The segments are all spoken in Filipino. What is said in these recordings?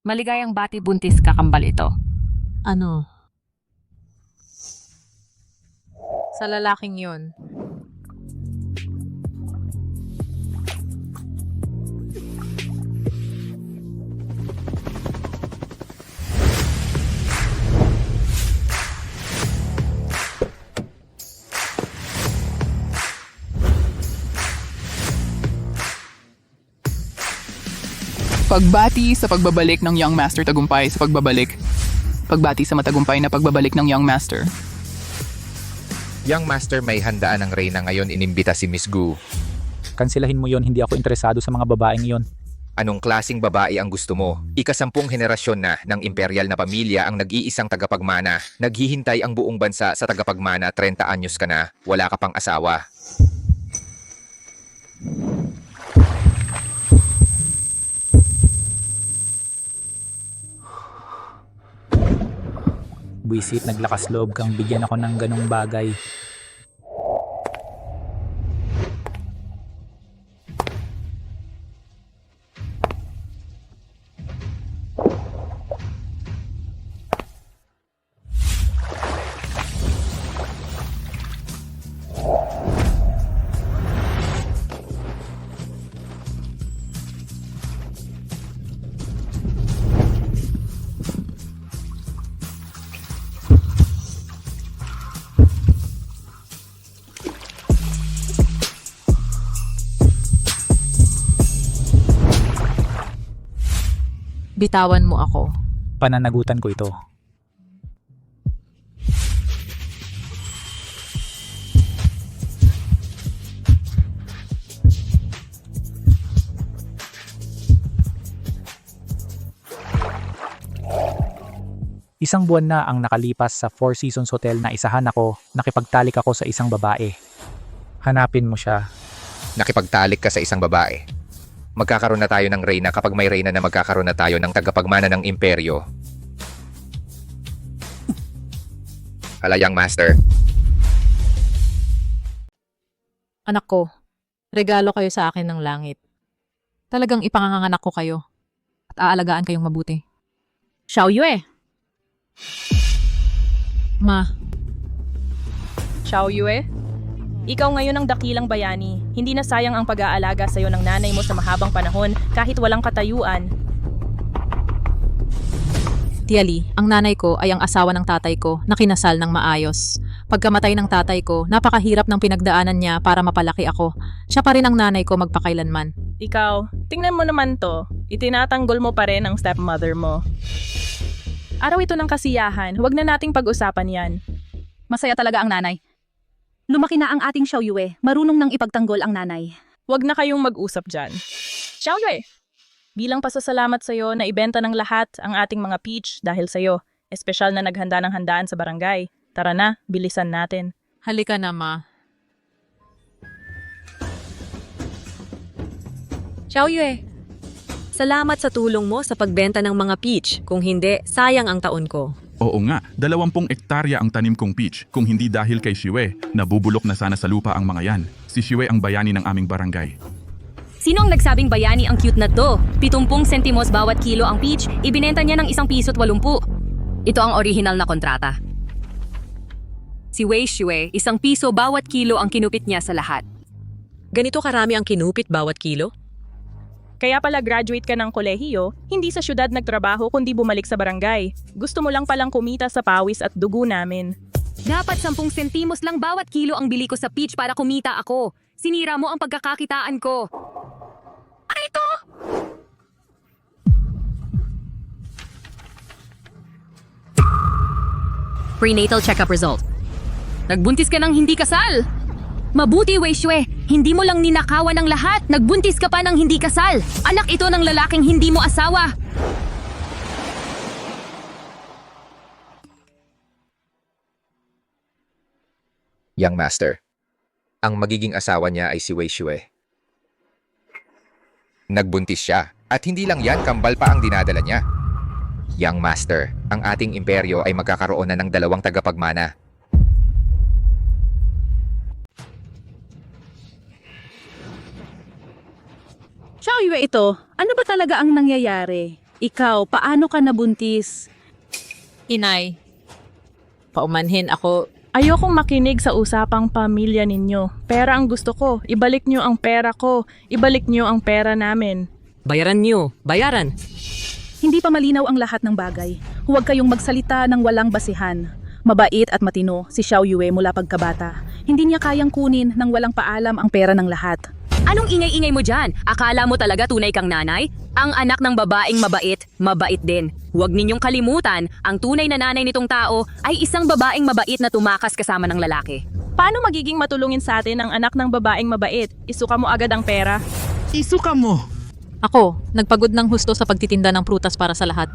Maligayang bati buntis kakambal ito. Ano? Sa lalaking yun. Pagbati sa pagbabalik ng Young Master tagumpay sa pagbabalik. Pagbati sa matagumpay na pagbabalik ng Young Master. Young Master, may handaan ng Reyna ngayon, inimbita si Miss Gu. Kansilahin mo yon, hindi ako interesado sa mga babaeng yon. Anong klasing babae ang gusto mo? Ika-10 henerasyon na ng imperial na pamilya ang nag-iisang tagapagmana. Naghihintay ang buong bansa sa tagapagmana, 30 anyos ka na, wala ka pang asawa. Buisit, naglakas loob kang bigyan ako ng ganong bagay. Bitawan mo ako. Pananagutan ko ito. Isang buwan na ang nakalipas sa Four Seasons Hotel na isahan ako, nakipagtalik ako sa isang babae. Hanapin mo siya. Nakipagtalik ka sa isang babae. Magkakaroon na tayo ng Reyna kapag may Reyna na magkakaroon na tayo ng tagapagmana ng imperyo. Hala, Young Master. Anak ko, regalo kayo sa akin ng langit. Talagang ipanganganak ko kayo at aalagaan kayong mabuti. Xiao Yue! Ma, Xiao Yue, ikaw ngayon ang dakilang bayani. Hindi na sayang ang pag-aalaga sa'yo ng nanay mo sa mahabang panahon kahit walang katayuan. Tia Li, ang nanay ko ay ang asawa ng tatay ko na kinasal ng maayos. Pagkamatay ng tatay ko, napakahirap ng pinagdaanan niya para mapalaki ako. Siya pa rin ang nanay ko magpakailanman. Ikaw, tingnan mo naman to. Itinatanggol mo pa rin ang stepmother mo. Araw ito ng kasiyahan, huwag na nating pag-usapan yan. Masaya talaga ang nanay. Lumaki na ang ating Xiao Yue, marunong nang ipagtanggol ang nanay. Huwag na kayong mag-usap dyan. Xiao Yue! Bilang pasasalamat sa'yo na ibenta ng lahat ang ating mga peach dahil sa'yo, espesyal na naghanda ng handaan sa barangay. Tara na, bilisan natin. Halika na, Ma. Xiao Yue, salamat sa tulong mo sa pagbenta ng mga peach. Kung hindi, sayang ang taon ko. Oo nga, 20 ektarya ang tanim kong peach. Kung hindi dahil kay Xiwe, nabubulok na sana sa lupa ang mga yan. Si Xiwe ang bayani ng aming barangay. Sino ang nagsabing bayani ang cute na to? 70 sentimos bawat kilo ang peach, ibinenta niya ng 1 piso at 80. Ito ang orihinal na kontrata. Si Wei Xue, 1 piso bawat kilo ang kinupit niya sa lahat. Ganito karami ang kinupit bawat kilo? Kaya pala graduate ka ng kolehiyo, hindi sa syudad nagtrabaho kundi bumalik sa barangay. Gusto mo lang palang kumita sa pawis at dugo namin. Dapat 10 sentimos lang bawat kilo ang bili ko sa peach para kumita ako. Sinira mo ang pagkakakitaan ko. Ano ito? Prenatal checkup result. Nagbuntis ka ng hindi kasal. Mabuti, Wei Xue. Hindi mo lang ninakawan ang lahat. Nagbuntis ka pa ng hindi kasal. Anak ito ng lalaking hindi mo asawa. Young Master. Ang magiging asawa niya ay si Wei Xue. Nagbuntis siya. At hindi lang yan, kambal pa ang dinadala niya. Young Master, ang ating imperyo ay magkakaroon na ng 2 tagapagmana. Xiao Yue ito, ano ba talaga ang nangyayari? Ikaw, paano ka nabuntis? Inay, paumanhin ako. Ayokong makinig sa usapang pamilya ninyo. Pera ang gusto ko. Ibalik nyo ang pera ko. Ibalik nyo ang pera namin. Bayaran nyo. Bayaran. Hindi pa malinaw ang lahat ng bagay. Huwag kayong magsalita ng walang basihan. Mabait at matino si Xiao Yue mula pagkabata. Hindi niya kayang kunin ng walang paalam ang pera ng lahat. Anong ingay-ingay mo dyan? Akala mo talaga tunay kang nanay? Ang anak ng babaeng mabait, mabait din. Huwag ninyong kalimutan, ang tunay na nanay nitong tao ay isang babaeng mabait na tumakas kasama ng lalaki. Paano magiging matulungin sa atin ang anak ng babaeng mabait? Isuka mo agad ang pera. Isuka mo! Ako, nagpagod ng husto sa pagtitinda ng prutas para sa lahat.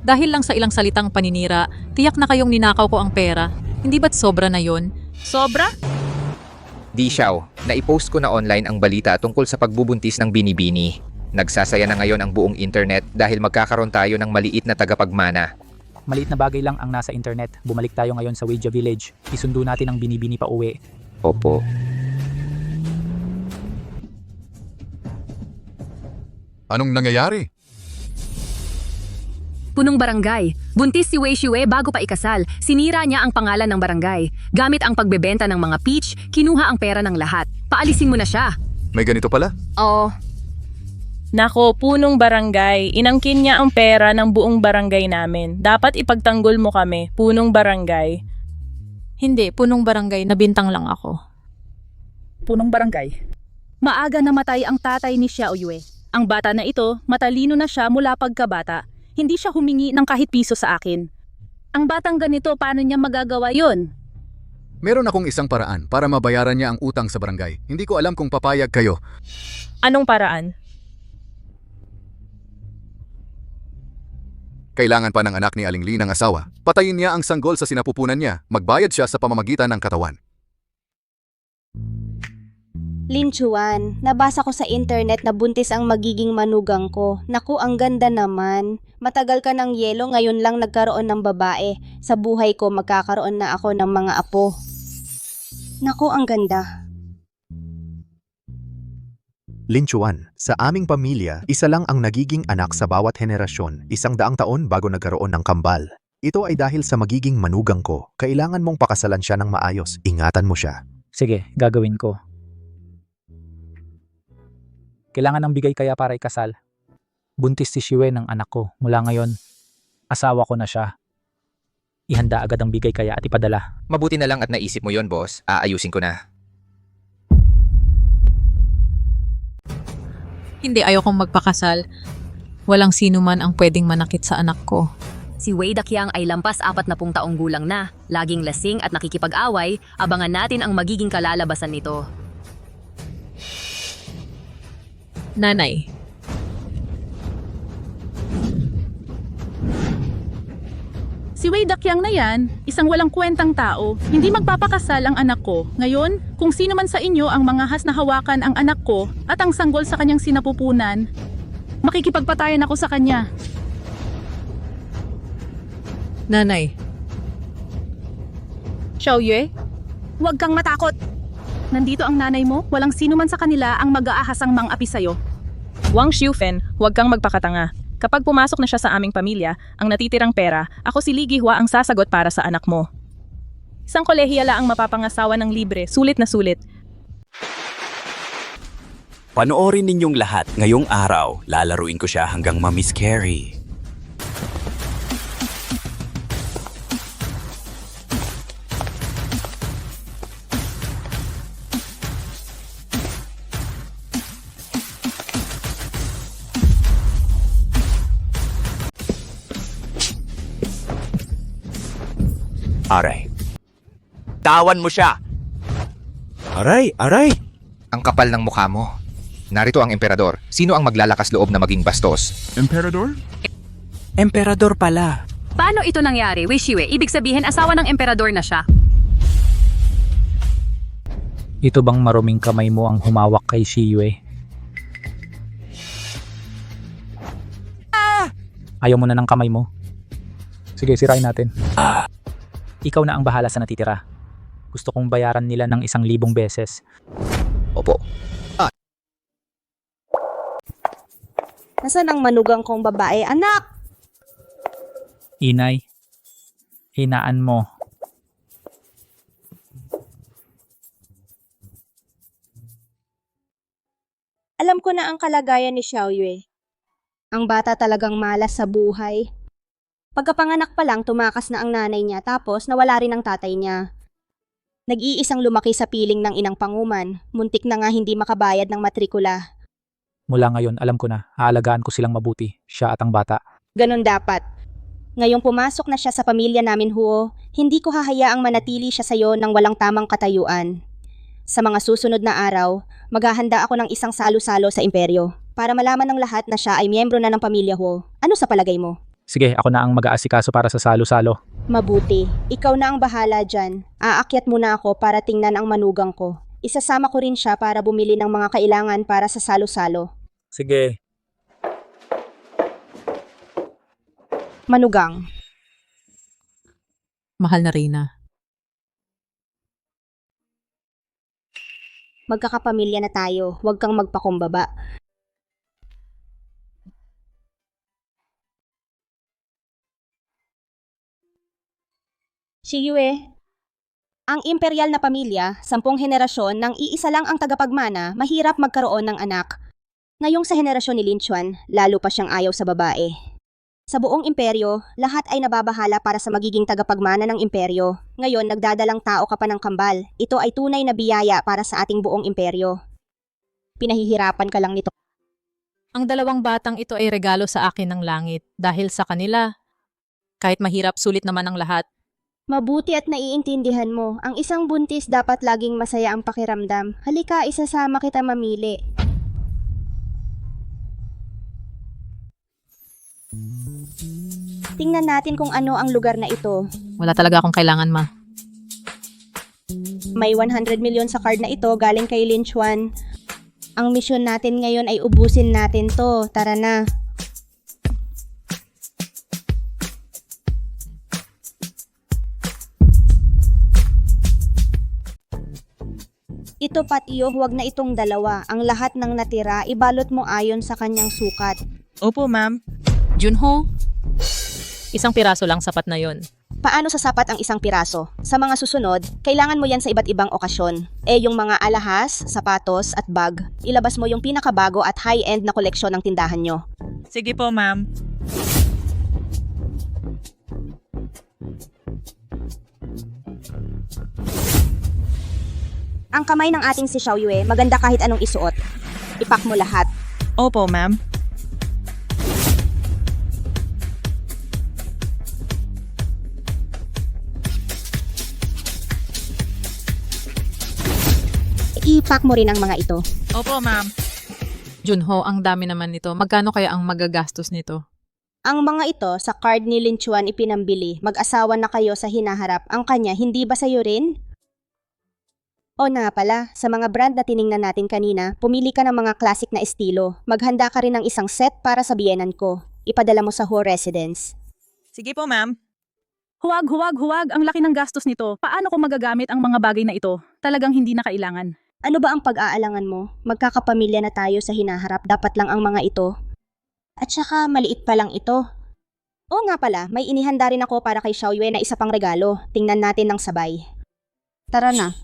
Dahil lang sa ilang salitang paninira, tiyak na kayong ninakaw ko ang pera. Hindi ba't sobra na yon? Sobra? Di Xiao, naipost ko na online ang balita tungkol sa pagbubuntis ng binibini. Nagsasaya na ngayon ang buong internet dahil magkakaroon tayo ng maliit na tagapagmana. Maliit na bagay lang ang nasa internet. Bumalik tayo ngayon sa Weijia Village. Isundo natin ang binibini pa uwi. Opo. Anong nangyayari? Punong barangay. Buntis si Wei Shue bago pa ikasal. Sinira niya ang pangalan ng barangay. Gamit ang pagbebenta ng mga peach, kinuha ang pera ng lahat. Paalisin mo na siya. May ganito pala? Oo. Nako, punong barangay. Inangkin niya ang pera ng buong barangay namin. Dapat ipagtanggol mo kami, punong barangay. Hindi, punong barangay, nabintang lang ako. Punong barangay. Maaga namatay ang tatay ni Xiao Yue. Ang bata na ito, matalino na siya mula pagkabata. Hindi siya humingi ng kahit piso sa akin. Ang batang ganito, paano niya magagawa yon? Meron akong isang paraan para mabayaran niya ang utang sa barangay. Hindi ko alam kung papayag kayo. Anong paraan? Kailangan pa ng anak ni Aling Li ng asawa. Patayin niya ang sanggol sa sinapupunan niya. Magbayad siya sa pamamagitan ng katawan. Lin Chuan, nabasa ko sa internet na buntis ang magiging manugang ko. Naku, ang ganda naman. Matagal ka ng yelo, ngayon lang nagkaroon ng babae. Sa buhay ko, magkakaroon na ako ng mga apo. Naku, ang ganda. Lin Chuan, sa aming pamilya, isa lang ang nagiging anak sa bawat henerasyon, 100 taon bago nagkaroon ng kambal. Ito ay dahil sa magiging manugang ko. Kailangan mong pakasalan siya ng maayos. Ingatan mo siya. Sige, gagawin ko. Kailangan ng bigay kaya para ikasal. Buntis si Shue ng anak ko. Mula ngayon, asawa ko na siya. Ihanda agad ang bigay kaya at ipadala. Mabuti na lang at naisip mo yon, boss. Aayusin ko na. Hindi, ayokong magpakasal. Walang sino man ang pwedeng manakit sa anak ko. Si Wei Daqiang ay lampas 40 taong gulang na. Laging lasing at nakikipag-away. Abangan natin ang magiging kalalabasan nito. Nanay, Si Wei Daqiang na yan, isang walang kwentang tao. Hindi magpapakasal ang anak ko. Ngayon, kung sino man sa inyo ang mangahas na hawakan ang anak ko at ang sanggol sa kanyang sinapupunan, makikipagpatayan ako sa kanya. nanay. Xiao Yue, huwag kang matakot. Nandito ang nanay mo, walang sino man sa kanila ang mag-aahasang mang-api sa'yo. Wang Xiufen, huwag kang magpakatanga. Kapag pumasok na siya sa aming pamilya, ang natitirang pera, ako si Li Gihua ang sasagot para sa anak mo. Isang kolehiyala ang mapapangasawa ng libre, sulit na sulit. Panoorin ninyong lahat ngayong araw. Lalaruin ko siya hanggang ma-miscarry. Aray. Tawan mo siya! Aray! Aray! Ang kapal ng mukha mo. Narito ang emperador. Sino ang maglalakas loob na maging bastos? Emperador? Emperador pala. Paano ito nangyari, Wei Shue? Ibig sabihin, asawa ng emperador na siya. Ito bang maruming kamay mo ang humawak kay Shue? Ayaw mo na ng kamay mo? Sige, sirain natin. Ikaw na ang bahala sa natitira. Gusto kong bayaran nila ng 1,000 beses. Opo. Nasaan ang manugang kong babae? Anak! Inay, hinaan mo. Alam ko na ang kalagayan ni Xiaoyue. Ang bata talagang malas sa buhay. Pagkapanganak pa lang, tumakas na ang nanay niya tapos nawala rin ang tatay niya. Nag-iisang lumaki sa piling ng inang panguman. Muntik na nga hindi makabayad ng matrikula. Mula ngayon, alam ko na, aalagaan ko silang mabuti, siya at ang bata. Ganon dapat. Ngayong pumasok na siya sa pamilya namin, Huo, hindi ko hahayaang manatili siya sa'yo ng walang tamang katayuan. Sa mga susunod na araw, maghahanda ako ng isang salo-salo sa imperyo para malaman ng lahat na siya ay miyembro na ng pamilya Huo. Ano sa palagay mo? Sige, ako na ang mag-aasikaso para sa salo-salo. Mabuti. Ikaw na ang bahala dyan. Aakyat muna ako para tingnan ang manugang ko. Isasama ko rin siya para bumili ng mga kailangan para sa salo-salo. Sige. Manugang. Mahal na Reyna. Magkakapamilya na tayo. Huwag kang magpakumbaba. Xiuyue, ang imperial na pamilya, 10 henerasyon nang iisa lang ang tagapagmana, mahirap magkaroon ng anak. Ngayong sa henerasyon ni Lin Chuan, lalo pa siyang ayaw sa babae. Sa buong imperyo, lahat ay nababahala para sa magiging tagapagmana ng imperyo. Ngayon, nagdadalang tao ka pa ng kambal. Ito ay tunay na biyaya para sa ating buong imperyo. Pinahihirapan ka lang nito. Ang dalawang batang ito ay regalo sa akin ng langit dahil sa kanila. Kahit mahirap, sulit naman ang lahat. Mabuti at naiintindihan mo. Ang isang buntis dapat laging masaya ang pakiramdam. Halika, isasama kita mamili. Tingnan natin kung ano ang lugar na ito. Wala talaga akong kailangan, ma. May 100 milyon sa card na ito galing kay Lin Chuan. Ang misyon natin ngayon ay ubusin natin to. Tara na. Ito Patio, huwag na itong dalawa. Ang lahat ng natira, ibalot mo ayon sa kanyang sukat. Opo, ma'am. Junho, isang piraso lang sapat na yon. Paano sasapat ang isang piraso? Sa mga susunod, kailangan mo yan sa iba't ibang okasyon. Yung mga alahas, sapatos at bag. Ilabas mo yung pinakabago at high-end na koleksyon ng tindahan nyo. Sige po, ma'am. Ang kamay ng ating si Xiaoyue, maganda kahit anong isuot. Ipak mo lahat. Opo, ma'am. Ipak mo rin ang mga ito. Opo, ma'am. Junho, ang dami naman nito. Magkano kaya ang magagastos nito? Ang mga ito, sa card ni Lin Chuan ipinambili. Mag-asawa na kayo sa hinaharap. Ang kanya, hindi ba sa'yo rin? O na pala, sa mga brand na tiningnan natin kanina, pumili ka ng mga classic na estilo. Maghanda ka rin ng isang set para sa biyenan ko. Ipadala mo sa Ho Residence. Sige po, ma'am. Huwag. Ang laki ng gastos nito. Paano ko magagamit ang mga bagay na ito? Talagang hindi na kailangan. Ano ba ang pag-aalangan mo? Magkakapamilya na tayo sa hinaharap, dapat lang ang mga ito. At saka, maliit pa lang ito. O nga pala, may inihanda rin ako para kay Xiaoyue na isa pang regalo. Tingnan natin ng sabay. Tara na.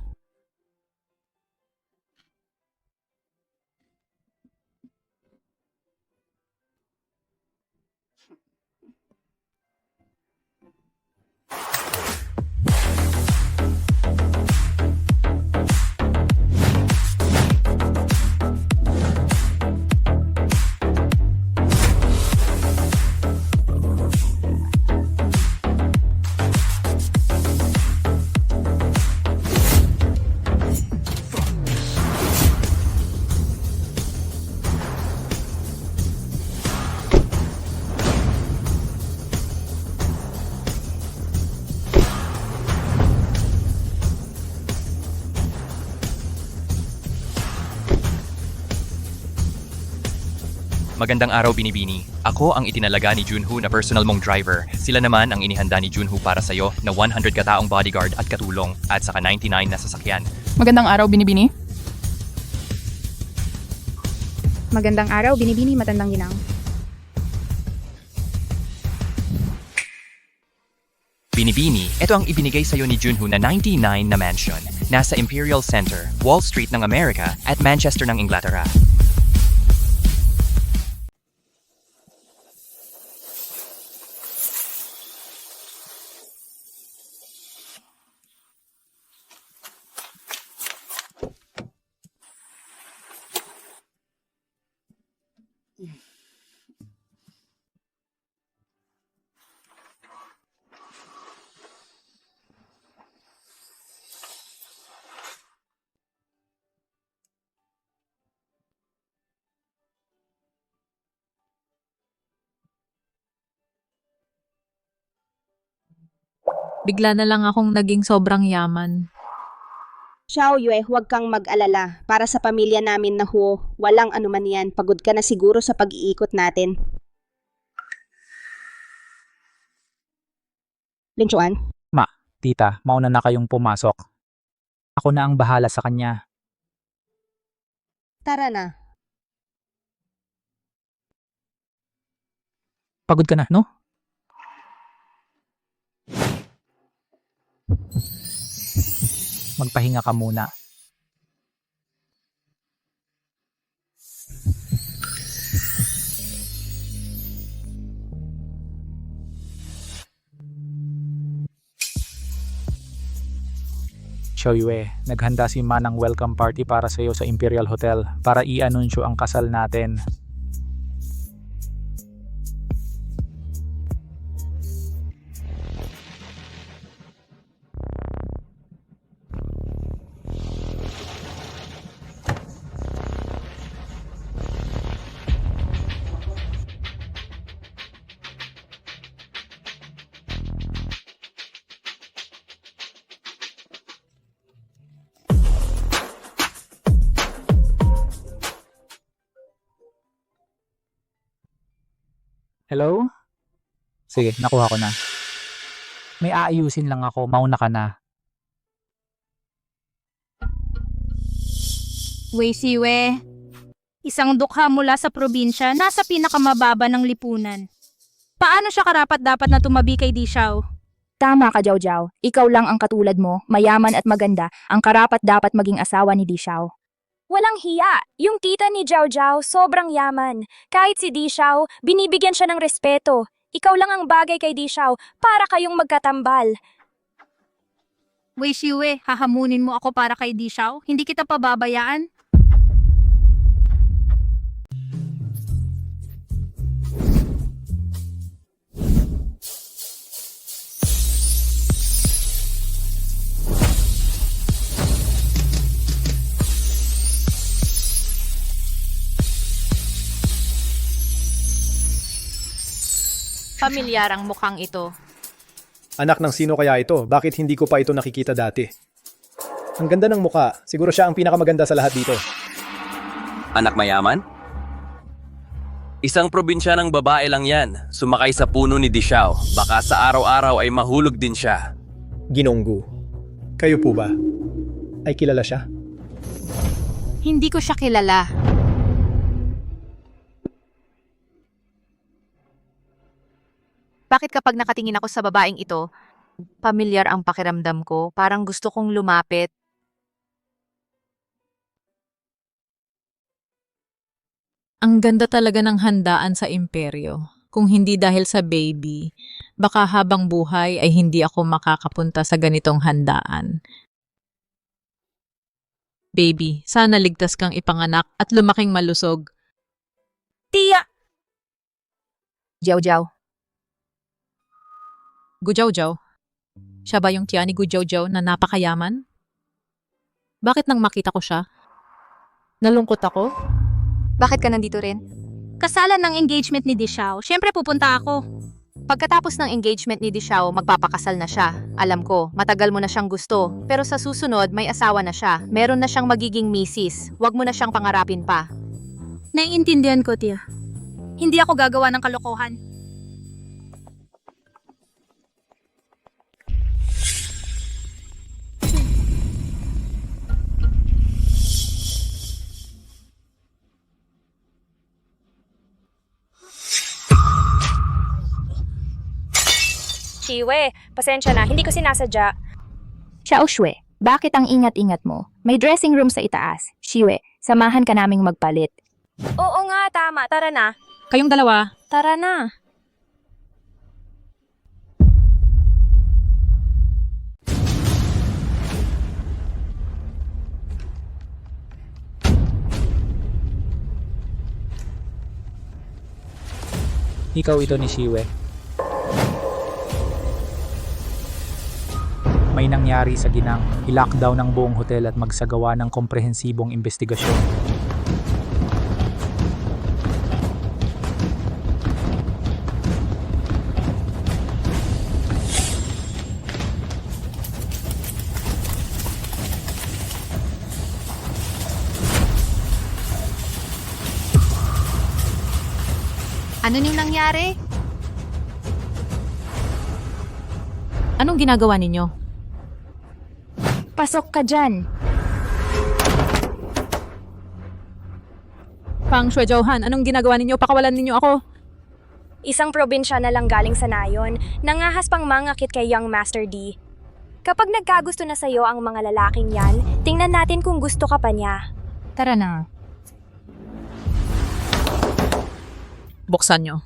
Magandang araw, Binibini. Ako ang itinalaga ni Junho na personal mong driver. Sila naman ang inihanda ni Junho para sa'yo na 100 kataong bodyguard at katulong at saka 99 na sasakyan. Magandang araw, Binibini. Magandang araw, Binibini, matandang ginang. Binibini, ito ang ibinigay sa'yo ni Junho na 99 na mansion. Nasa Imperial Center, Wall Street ng Amerika at Manchester ng Inglaterra. Bigla na lang akong naging sobrang yaman. Xiao Yue, huwag kang mag-alala. Para sa pamilya namin na walang anuman yan. Pagod ka na siguro sa pag-iikot natin. Linchuan? Ma, tita, mauna na kayong pumasok. Ako na ang bahala sa kanya. Tara na. Pagod ka na, no? Magpahinga ka muna. Xiaoyue, naghanda si Ma ng welcome party para sa iyo sa Imperial Hotel para i-anunsyo ang kasal natin. Hello? Sige, nakuha ko na. May aayusin lang ako, mauna ka na. Wei Siwe, isang dukha mula sa probinsya, nasa pinakamababa ng lipunan. Paano siya karapat-dapat na tumabi kay Di Xiao? Tama ka, Jiao Jiao. Ikaw lang ang katulad mo, mayaman at maganda, ang karapat-dapat maging asawa ni Di Xiao. Walang hiya! Yung tita ni Jiao Jiao sobrang yaman. Kahit si Di Xiao, binibigyan siya ng respeto. Ikaw lang ang bagay kay Di Xiao para kayong magkatambal. Wei Siwe, hahamunin mo ako para kay Di Xiao? Hindi kita pababayaan? Pamilyar ang mukhang ito. Anak ng sino kaya ito? Bakit hindi ko pa ito nakikita dati? Ang ganda ng mukha. Siguro siya ang pinakamaganda sa lahat dito. Anak mayaman? Isang probinsya ng babae lang yan. Sumakay sa puno ni Di Xiao. Baka sa araw-araw ay mahulog din siya. Ginonggu. Kayo po ba? Ay kilala siya? Hindi ko siya kilala. Bakit kapag nakatingin ako sa babaeng ito, pamilyar ang pakiramdam ko, parang gusto kong lumapit. Ang ganda talaga ng handaan sa imperyo. Kung hindi dahil sa baby, baka habang buhay ay hindi ako makakapunta sa ganitong handaan. Baby, sana ligtas kang ipanganak at lumaking malusog. Tia! Jiao Jiao. Gujaw-jaw? Siya ba yung tiyan ni Gujaw-jaw na napakayaman? Bakit nang makita ko siya? Nalungkot ako? Bakit ka nandito rin? Kasalan ng engagement ni Di Xiao. Siyempre pupunta ako. Pagkatapos ng engagement ni Di Xiao, magpapakasal na siya. Alam ko, matagal mo na siyang gusto. Pero sa susunod, may asawa na siya. Meron na siyang magiging misis. Huwag mo na siyang pangarapin pa. Naiintindihan ko, Tia. Hindi ako gagawa ng kalokohan. Shiwe, pasensya na, hindi ko sinasadya. Xiao Shui, bakit ang ingat-ingat mo? May dressing room sa itaas. Shiwe, samahan ka naming magpalit. Oo nga, tama. Tara na. Kayong dalawa, Tara na. Ikaw ito ni Shiwe. May nangyari sa ginang, i-lockdown ang buong hotel at magsagawa ng komprehensibong investigasyon. Ano nang nangyari? anong ginagawa ninyo? Pasok ka dyan. Pang Shui Johan, anong ginagawa ninyo? Pakawalan ninyo ako. Isang probinsya na lang galing sa nayon, nangahas pang mangakit kay Young Master D. Kapag nagkagusto na sa'yo ang mga lalaking yan, tingnan natin kung gusto ka pa niya. Tara na. Buksan nyo.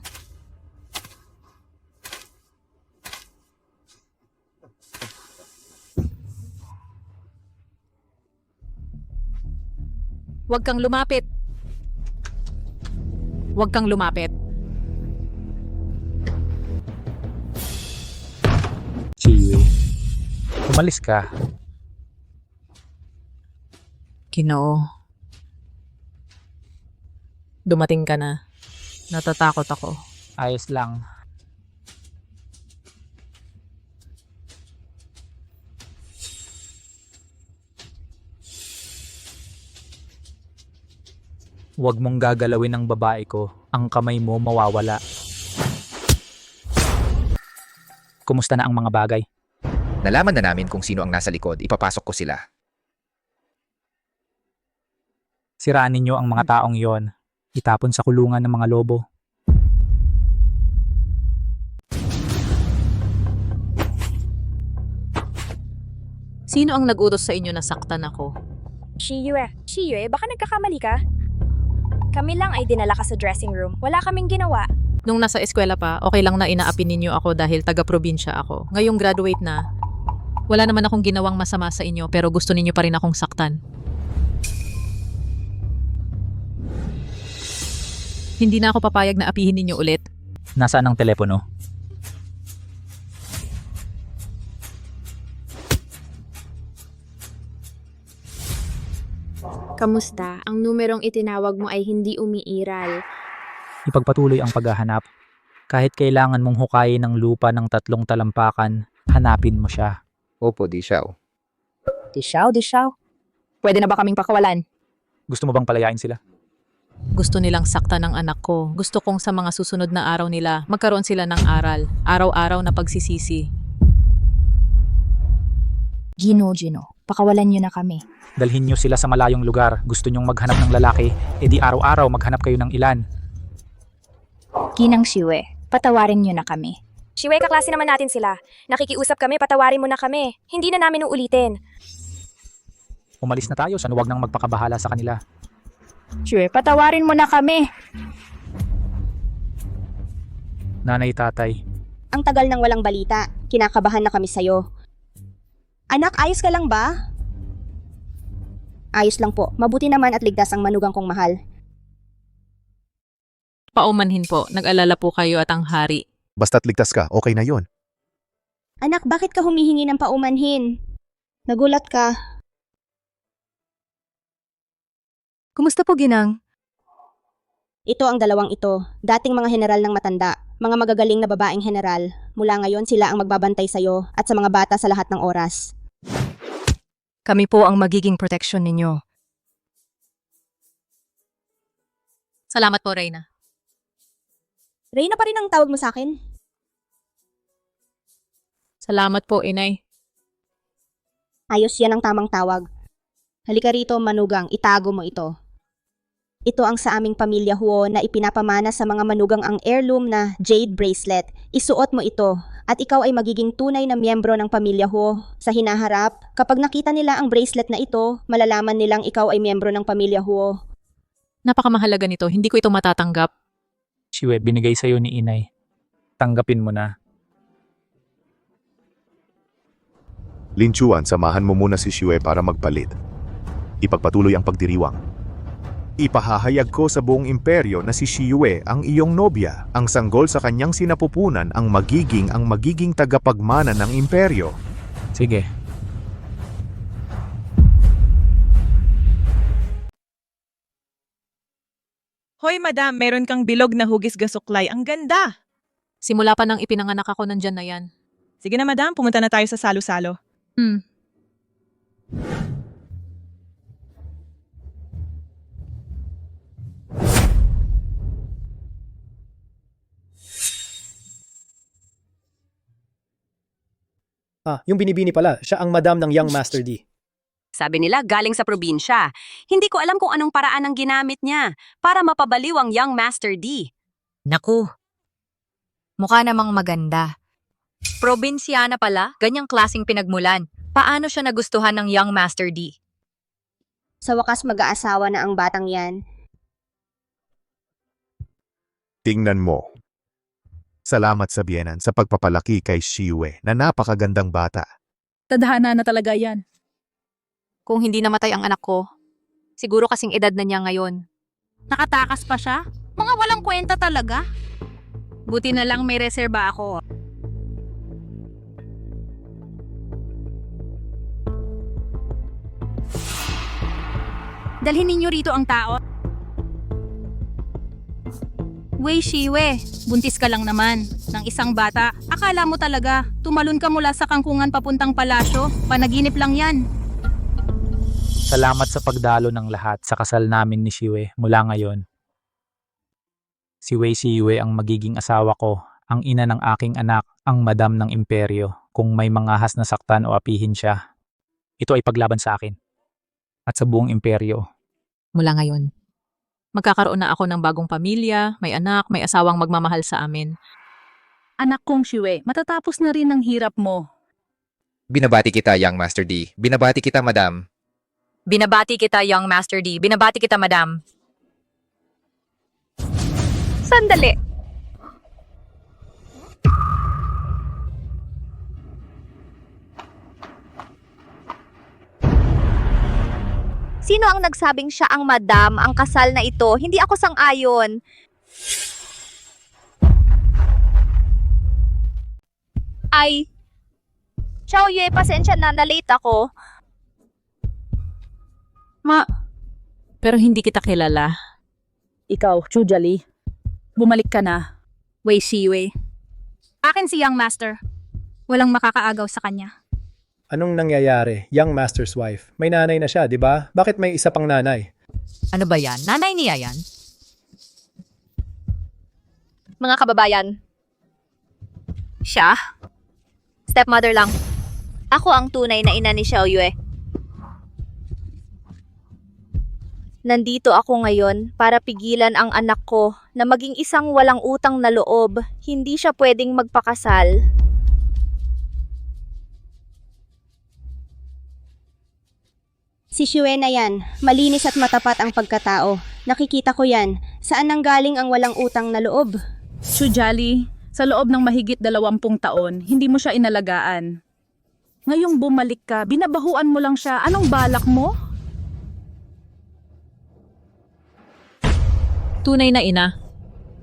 Huwag kang lumapit. Huwag kang lumapit. Chiwi, umalis ka. Ginoo. Dumating ka na. Natatakot ako. Ayos lang. Huwag mong gagalawin ng babae ko. Ang kamay mo mawawala. Kumusta na ang mga bagay? Nalaman na namin kung sino ang nasa likod. Ipapasok ko sila. Siraan ninyo ang mga taong yon. Itapon sa kulungan ng mga lobo. Sino ang nag-utos sa inyo na saktan ako? Shiyue, baka nagkakamali ka? Kami lang ay dinala ka sa dressing room. Wala kaming ginawa. Nung nasa eskwela pa, okay lang na inaapi ninyo ako dahil taga-probinsya ako. Ngayong graduate na, wala naman akong ginawang masama sa inyo pero gusto ninyo pa rin akong saktan. Hindi na ako papayag na apihin ninyo ulit. Nasaan ang telepono? Kamusta? Ang numerong itinawag mo ay hindi umiiral. Ipagpatuloy ang paghahanap. Kahit kailangan mong hukayin ng lupa ng 3 talampakan, hanapin mo siya. Opo, Di Xiao. Di Xiao. Pwede na ba kaming pakawalan? Gusto mo bang palayain sila? Gusto nilang saktan ng anak ko. Gusto kong sa mga susunod na araw nila, magkaroon sila ng aral. Araw-araw na pagsisisi. Gino, pakawalan niyo na kami. Dalhin nyo sila sa malayong lugar. Gusto nyong maghanap ng lalaki, edi araw-araw maghanap kayo ng ilan. Ginang Shiwe, patawarin niyo na kami. Shiwe, kaklase naman natin sila. Nakikiusap kami, patawarin mo na kami. Hindi na namin uulitin. Umalis na tayo, huwag nang magpakabahala sa kanila. Shiwe, patawarin mo na kami. Nanay, tatay, Ang tagal nang walang balita. Kinakabahan na kami sa'yo. Anak, ayos ka lang ba? Ayos lang po. Mabuti naman at ligtas ang manugang kong mahal. Paumanhin po, nag-alala po kayo at ang hari. Basta't ligtas ka, okay na yon. Anak, bakit ka humihingi ng paumanhin? Nagulat ka. Kumusta po, Ginang? Ito ang dalawang ito. Dating mga general ng matanda. Mga magagaling na babaeng general. Mula ngayon sila ang magbabantay sa'yo at sa mga bata sa lahat ng oras. Kami po ang magiging proteksyon ninyo. Salamat po, Reyna. Reyna pa rin ang tawag mo sa akin? Salamat po, inay. Ayos yan ang tamang tawag. Halika rito, manugang. Itago mo ito. Ito ang sa aming pamilya Huo na ipinapamana sa mga manugang ang heirloom na jade bracelet. Isuot mo ito at ikaw ay magiging tunay na miyembro ng pamilya Huo. Sa hinaharap, kapag nakita nila ang bracelet na ito, malalaman nilang ikaw ay miyembro ng pamilya Huo. Napakamahalaga nito, hindi ko ito matatanggap. Shue, binigay sa'yo ni inay. Tanggapin mo na. Lin Chuan, samahan mo muna si Shue para magpalit. Ipagpatuloy ang pagdiriwang. Ipahahayag ko sa buong imperyo na si Shue ang iyong nobya, ang sanggol sa kanyang sinapupunan ang magiging tagapagmana ng imperyo. Sige. Hoy madam, meron kang bilog na hugis gasuklay. Ang ganda! Simula pa nang ipinanganak ako nandyan na yan. Sige na madam, pumunta na tayo sa salo-salo. Yung binibini pala, siya ang madam ng Young Master D. Sabi nila galing sa probinsya. Hindi ko alam kung anong paraan ang ginamit niya para mapabaliw ang Young Master D. Naku, mukha namang maganda. Probinsyana pala, ganyang klaseng pinagmulan. Paano siya nagustuhan ng Young Master D? Sa wakas mag-aasawa na ang batang yan. Tingnan mo. Salamat sa biyenan sa pagpapalaki kay Shue na napakagandang bata. Tadhana na talaga yan. Kung hindi namatay ang anak ko, siguro kasing edad na niya ngayon. Nakatakas pa siya? Mga walang kwenta talaga. Buti na lang may reserba ako. Dalhin ninyo rito ang tao. Wei Shue, buntis ka lang naman ng isang bata. Akala mo talaga, tumalon ka mula sa kangkungan papuntang palasyo. Panaginip lang yan. Salamat sa pagdalo ng lahat sa kasal namin ni Shue mula ngayon. Si Wei Shue ang magiging asawa ko, ang ina ng aking anak, ang madam ng imperyo. Kung may mangahas na saktan o apihin siya, ito ay paglaban sa akin at sa buong imperyo. Mula ngayon, magkakaroon na ako ng bagong pamilya, may anak, may asawang magmamahal sa amin. Anak kong Shue, matatapos na rin ang hirap mo. Binabati kita, Young Master D. Binabati kita, Madam. Binabati kita, Young Master D. Binabati kita, Madam. Sandali. Sino ang nagsabing siya ang madam, ang kasal na ito? Hindi ako sang-ayon. Ay, Xiao Yue, pasensya na, na-late ako. Pero hindi kita kilala. Ikaw, Chujali. Bumalik ka na. Wei Shue. Akin si Young Master. Walang makakaagaw sa kanya. Anong nangyayari? Young Master's wife. May nanay na siya, di ba? Bakit may isa pang nanay? Ano ba yan? Nanay niya yan? Mga kababayan. Siya? Stepmother lang. Ako ang tunay na ina ni Xiao Yue. Nandito ako ngayon para pigilan ang anak ko na maging isang walang utang na loob. Hindi siya pwedeng magpakasal. Si Shue na yan, malinis at matapat ang pagkatao. Nakikita ko yan. Saan nanggaling ang walang utang na loob? Chujali, sa loob ng mahigit 20 taon, hindi mo siya inalagaan. Ngayong bumalik ka, binabahuan mo lang siya. Anong balak mo? Tunay na ina.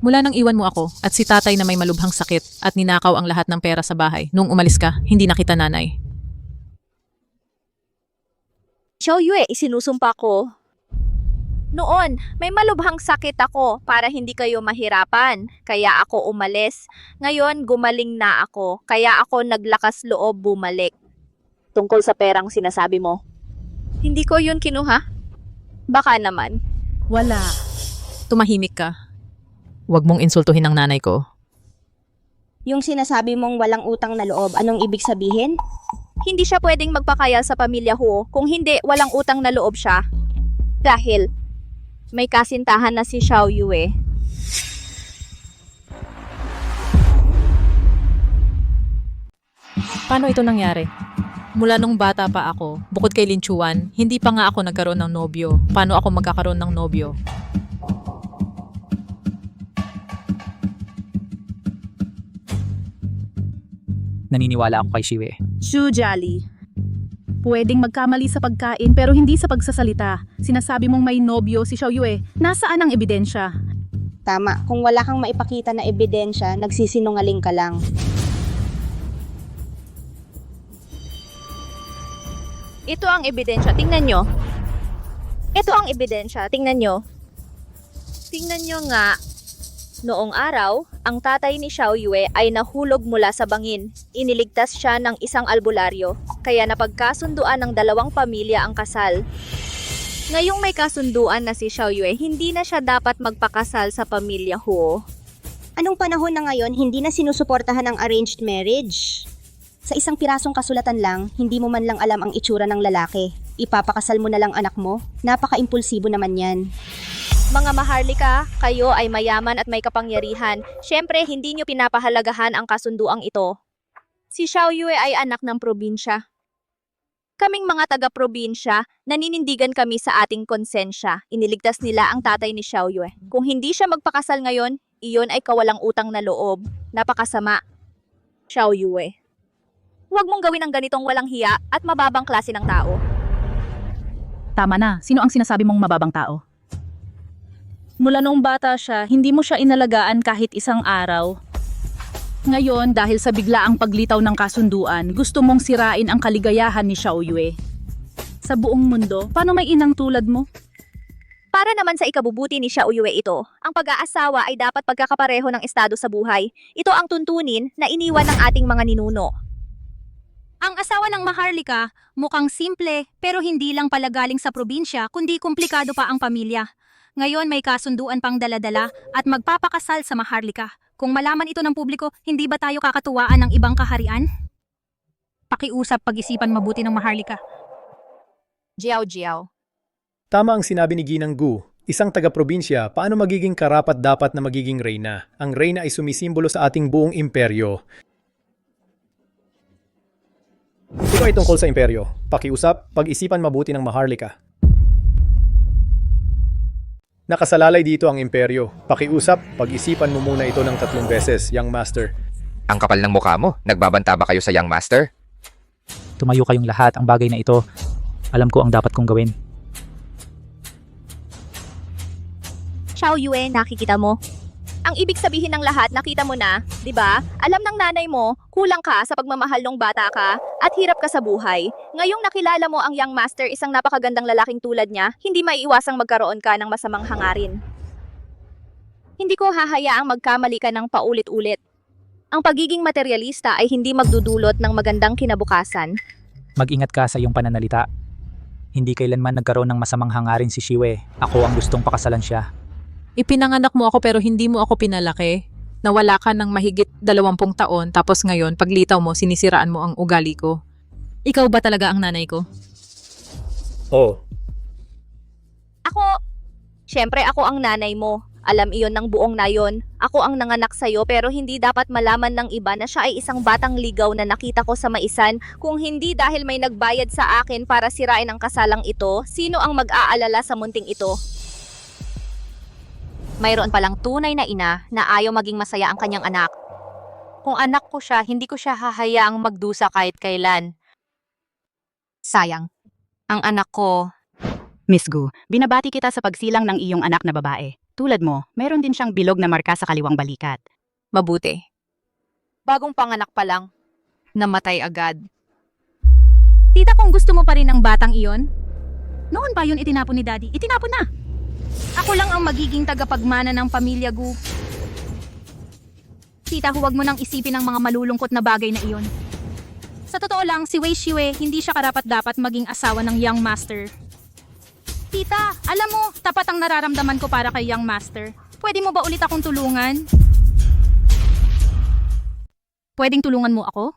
Mula nang iwan mo ako at si tatay na may malubhang sakit at ninakaw ang lahat ng pera sa bahay, nung umalis ka, hindi na kita nanay. Xiao Yue, isinusumpa ko. Noon, may malubhang sakit ako para hindi kayo mahirapan. Kaya ako umalis. Ngayon, gumaling na ako. Kaya ako naglakas loob bumalik. Tungkol sa perang sinasabi mo. Hindi ko yun kinuha? Baka naman. Wala. Tumahimik ka. Huwag mong insultuhin ang nanay ko. Yung sinasabi mong walang utang na loob, anong ibig sabihin? Hindi siya pwedeng magpakaya sa pamilya Huo. Kung hindi, walang utang na loob siya. Dahil may kasintahan na si Xiao Yue. Paano ito nangyari? Mula nung bata pa ako, bukod kay Lin Chuan, hindi pa nga ako nagkaroon ng nobyo. Paano ako magkakaroon ng nobyo? Naniniwala ako kay Xiwe. Shu Jolly. Pwedeng magkamali sa pagkain pero hindi sa pagsasalita. Sinasabi mong may nobyo si Xiao Yue. Nasaan ang ebidensya? Tama, kung wala kang maipakita na ebidensya, nagsisinungaling ka lang. Ito ang ebidensya. Tingnan nyo. Ito ang ebidensya. Tingnan nyo. Tingnan nyo nga. Noong araw, ang tatay ni Xiao Yue ay nahulog mula sa bangin. Iniligtas siya ng isang albularyo, kaya napagkasunduan ng dalawang pamilya ang kasal. Ngayong may kasunduan na si Xiao Yue, hindi na siya dapat magpakasal sa pamilya Huo. Anong panahon na ngayon, hindi na sinusuportahan ang arranged marriage? Sa isang pirasong kasulatan lang, hindi mo man lang alam ang itsura ng lalaki. Ipapakasal mo na lang anak mo? Napaka-impulsibo naman yan. Mga maharlika, kayo ay mayaman at may kapangyarihan. Siyempre, hindi nyo pinapahalagahan ang kasunduang ito. Si Xiao Yue ay anak ng probinsya. Kaming mga taga-probinsya, naninindigan kami sa ating konsensya. Iniligtas nila ang tatay ni Xiao Yue. Kung hindi siya magpakasal ngayon, iyon ay kawalang utang na loob. Napakasama. Xiao Yue. Huwag mong gawin ang ganitong walang hiya at mababang klase ng tao. Tama na. Sino ang sinasabi mong mababang tao? Mula noong bata siya, hindi mo siya inalagaan kahit isang araw. Ngayon, dahil sa biglaang paglitaw ng kasunduan, gusto mong sirain ang kaligayahan ni Xiao Yue. Sa buong mundo, paano may inang tulad mo? Para naman sa ikabubuti ni Xiao Yue ito, ang pag-aasawa ay dapat pagkakapareho ng estado sa buhay. Ito ang tuntunin na iniwan ng ating mga ninuno. Ang asawa ng Maharlika, mukhang simple pero hindi lang pala galing sa probinsya kundi komplikado pa ang pamilya. Ngayon may kasunduan pang daladala at magpapakasal sa Maharlika. Kung malaman ito ng publiko, hindi ba tayo kakatuwaan ng ibang kaharian? Pakiusap pag-isipan mabuti ng Maharlika. Jiao. Tama ang sinabi ni Ginang Gu. Isang taga-probinsya, paano magiging karapat-dapat na magiging reyna? Ang reyna ay sumisimbolo sa ating buong imperyo. Ito ay tungkol sa imperyo. Pakiusap, pag-isipan mabuti ng Maharlika. Nakasalalay dito ang imperyo. Pakiusap, pag-isipan mo muna ito ng 3 beses, Young Master. Ang kapal ng mukha mo. Nagbabanta ba kayo sa Young Master? Tumayo kayong lahat. Ang bagay na ito, alam ko ang dapat kong gawin. Xiao Yue, nakikita mo? Ang ibig sabihin ng lahat, nakita mo na, di ba? Alam ng nanay mo, kulang ka sa pagmamahal ng bata ka at hirap ka sa buhay. Ngayong nakilala mo ang Young Master, isang napakagandang lalaking tulad niya, hindi maiiwasang magkaroon ka ng masamang hangarin. Hindi ko hahayaang magkamali ka ng paulit-ulit. Ang pagiging materialista ay hindi magdudulot ng magandang kinabukasan. Mag-ingat ka sa iyong pananalita. Hindi kailanman nagkaroon ng masamang hangarin si Xiwe. Ako ang gustong pakasalan siya. Ipinanganak mo ako pero hindi mo ako pinalaki. Nawala ka ng mahigit 20 taon tapos ngayon paglitaw mo sinisiraan mo ang ugali ko. Ikaw ba talaga ang nanay ko? Oo. Siyempre ako ang nanay mo. Alam iyon ng buong nayon. Ako ang nanganak sa'yo pero hindi dapat malaman ng iba na siya ay isang batang ligaw na nakita ko sa maisan. Kung hindi dahil may nagbayad sa akin para sirain ang kasalang ito, sino ang mag-aalala sa munting ito? Mayroon palang tunay na ina na ayaw maging masaya ang kanyang anak. Kung anak ko siya, hindi ko siya hahayaang magdusa kahit kailan. Sayang. Ang anak ko... Miss Gu, binabati kita sa pagsilang ng iyong anak na babae. Tulad mo, meron din siyang bilog na marka sa kaliwang balikat. Mabuti. Bagong panganak pa lang, namatay agad. Tita, kung gusto mo pa rin ang batang iyon, noon pa yun itinapon ni Daddy. Itinapon na! Ako lang ang magiging tagapagmana ng pamilya Gu. Tita, huwag mo nang isipin ang mga malulungkot na bagay na iyon. Sa totoo lang, si Wei Xiwe hindi siya karapat-dapat maging asawa ng Young Master. Tita, alam mo, tapat ang nararamdaman ko para kay Young Master. Pwede mo ba ulit akong tulungan? Pwedeng tulungan mo ako?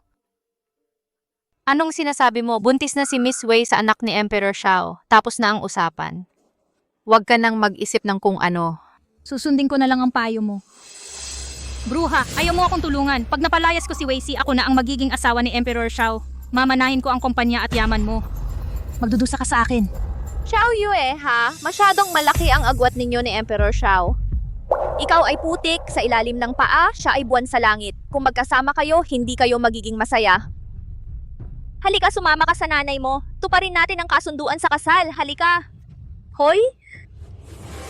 Anong sinasabi mo? Buntis na si Miss Wei sa anak ni Emperor Xiao. Tapos na ang usapan. Huwag ka nang mag-isip ng kung ano. Susundin ko na lang ang payo mo. Bruha, ayaw mo akong tulungan. Pag napalayas ko si Wei Si, ako na ang magiging asawa ni Emperor Xiao. Mamanahin ko ang kumpanya at yaman mo. Magdudusa ka sa akin. Xiao Yue, ha? Masyadong malaki ang agwat ninyo ni Emperor Xiao. Ikaw ay putik sa ilalim ng paa, siya ay buwan sa langit. Kung magkasama kayo, hindi kayo magiging masaya. Halika, sumama ka sa nanay mo. Tuparin natin ang kasunduan sa kasal. Halika. Hoy?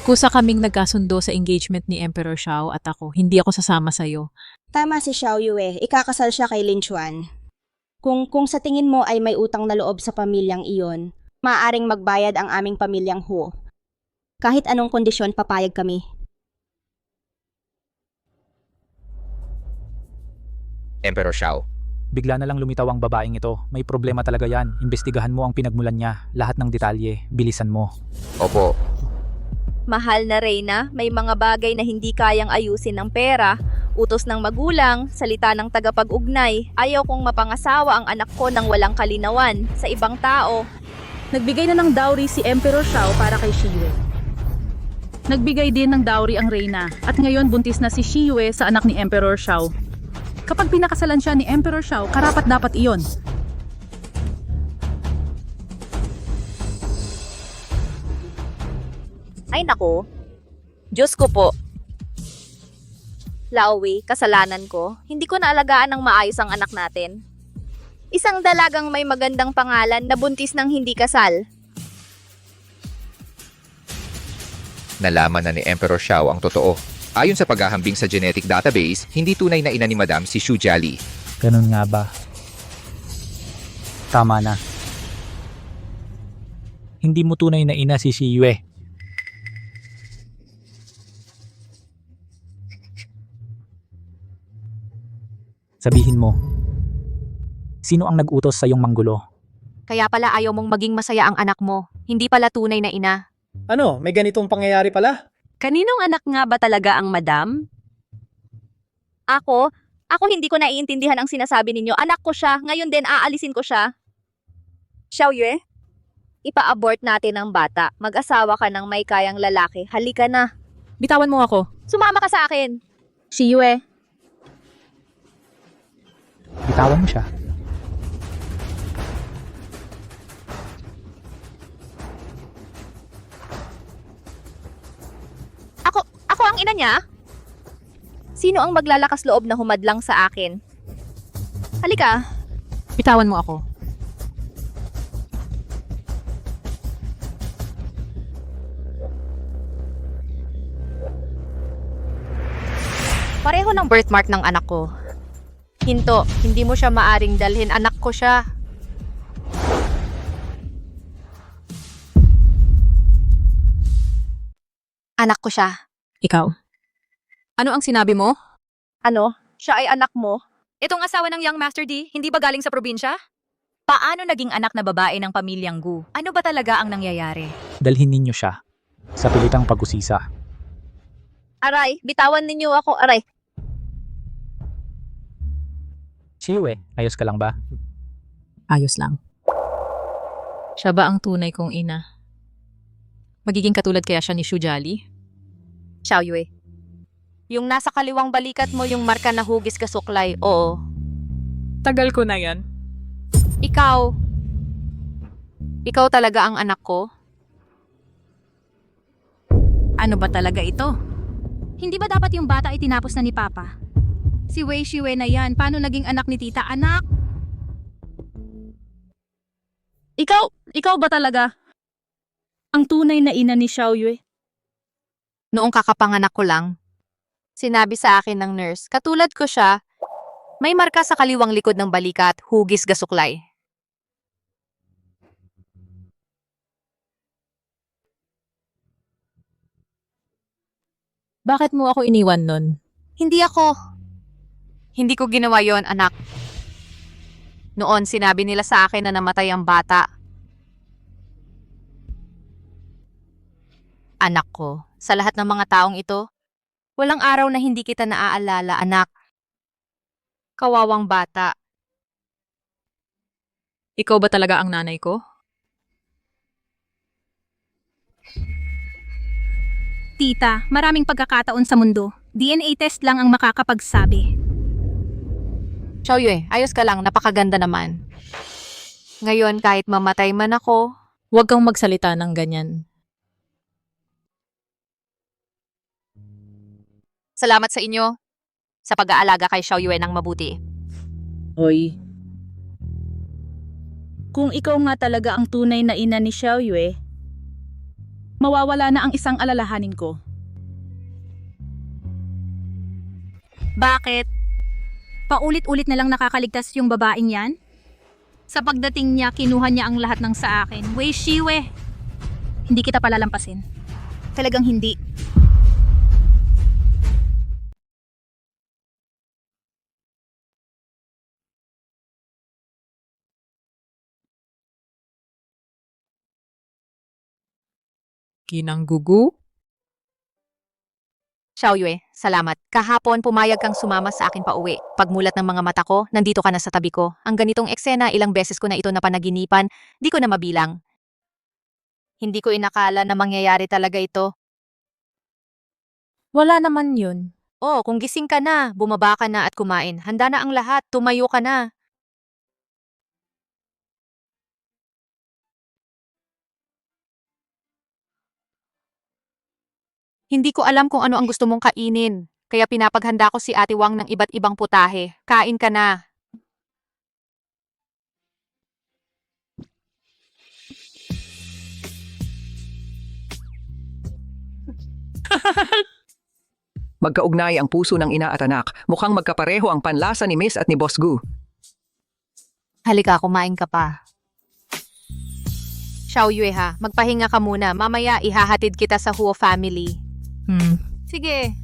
Kusa kaming nagkasundo sa engagement ni Emperor Xiao at ako. Hindi ako sasama sa'yo. Tama si Xiao Yue, ikakasal siya kay Lin Chuan. Kung sa tingin mo ay may utang na loob sa pamilyang iyon, maaaring magbayad ang aming pamilyang Hu. Kahit anong kondisyon, papayag kami. Emperor Xiao. Bigla na lang lumitaw ang babaeng ito. May problema talaga yan. Imbestigahan mo ang pinagmulan niya. Lahat ng detalye. Bilisan mo. Opo. Mahal na Reyna, may mga bagay na hindi kayang ayusin ng pera, utos ng magulang, salita ng tagapag-ugnay. Ayaw kong mapangasawa ang anak ko ng walang kalinawan sa ibang tao. Nagbigay na ng dowry si Emperor Xiao para kay Shiyue. Nagbigay din ng dowry ang Reyna at ngayon buntis na si Shiyue sa anak ni Emperor Xiao. Kapag pinakasalan siya ni Emperor Xiao, karapat dapat iyon. Ay nako, Diyos ko po. Laowi, kasalanan ko. Hindi ko naalagaan ng maayos ang anak natin. Isang dalagang may magandang pangalan na buntis ng hindi kasal. Nalaman na ni Emperor Xiao ang totoo. Ayon sa paghahambing sa genetic database, hindi tunay na ina ni Madam si Xu Jiali. Ganun nga ba? Tama na. Hindi mo tunay na ina si Shiyue. Sabihin mo, sino ang nag-utos sa iyong manggulo? Kaya pala ayaw mong maging masaya ang anak mo. Hindi pala tunay na ina. Ano, may ganitong pangyayari pala? Kaninong anak nga ba talaga ang madam? Ako hindi ko naiintindihan ang sinasabi ninyo. Anak ko siya, ngayon din aalisin ko siya. Xiao Yue, ipa-abort natin ang bata. Mag-asawa ka ng may kayang lalaki. Halika na. Bitawan mo ako. Sumama ka sa akin. Shiyue, Bitawan mo siya. Ako ang ina niya? Sino ang maglalakas loob na humadlang sa akin? Halika. Bitawan mo ako. Pareho ng birthmark ng anak ko. Hinto, hindi mo siya maaring dalhin. Anak ko siya. Anak ko siya. Ikaw. Ano ang sinabi mo? Ano? Siya ay anak mo? Itong asawa ng Young Master D, hindi ba galing sa probinsya? Paano naging anak na babae ng pamilyang Gu? Ano ba talaga ang nangyayari? Dalhin ninyo siya sa pilitang pag-usisa. Aray, bitawan ninyo ako. Aray. Shiyue, ayos ka lang ba? Ayos lang. Siya ba ang tunay kong ina? Magiging katulad kaya siya ni Xu Jiali? Xiao Yue. Yung nasa kaliwang balikat mo yung marka na hugis ka suklay, oo. tagal ko na yan. Ikaw talaga ang anak ko? Ano ba talaga ito? Hindi ba dapat yung bata ay tinapos na ni Papa? Si Wei Shiyue na yan, paano naging anak ni tita? Anak? Ikaw ba talaga? Ang tunay na ina ni Xiao Yue? Noong kakapanganak ko lang, sinabi sa akin ng nurse, katulad ko siya, may marka sa kaliwang likod ng balikat, hugis gasuklay. Bakit mo ako iniwan nun? Hindi ko ginawa yon, anak. Noon, sinabi nila sa akin na namatay ang bata. Anak ko, sa lahat ng mga taong ito, walang araw na hindi kita naaalala, anak. Kawawang bata. Ikaw ba talaga ang nanay ko? Tita, maraming pagkakataon sa mundo. DNA test lang ang makakapagsabi. Xiaoyue, ayos ka lang, napakaganda naman. Ngayon, kahit mamatay man ako, Huwag kang magsalita ng ganyan. salamat sa inyo sa pag-aalaga kay Xiaoyue ng mabuti. Hoy. Kung ikaw nga talaga ang tunay na ina ni Xiaoyue, mawawala na ang isang alalahanin ko. Bakit? Paulit-ulit na lang nakakaligtas yung babaeng yan? Sa pagdating niya, kinuha niya ang lahat ng sa akin. Wei Shiwe! Hindi kita palalampasin. Talagang hindi. Ginang Gugu? Xiaoyue, salamat. Kahapon pumayag kang sumama sa akin pauwi. Pagmulat ng mga mata ko, nandito ka na sa tabi ko. Ang ganitong eksena, ilang beses ko na ito napanaginipan, di ko na mabilang. Hindi ko inakala na mangyayari talaga ito. Wala naman yun. Oh, kung gising ka na, bumaba ka na at kumain. Handa na ang lahat, tumayo ka na. Hindi ko alam kung ano ang gusto mong kainin. Kaya pinapaghanda ko si Ate Wang ng iba't ibang putahe. Kain ka na. Magkaugnay ang puso ng ina at anak. Mukhang magkapareho ang panlasa ni Miss at ni Boss Gu. Halika, kumain ka pa. Xiaoyue ha, magpahinga ka muna. Mamaya ihahatid kita sa Huo family. Sige.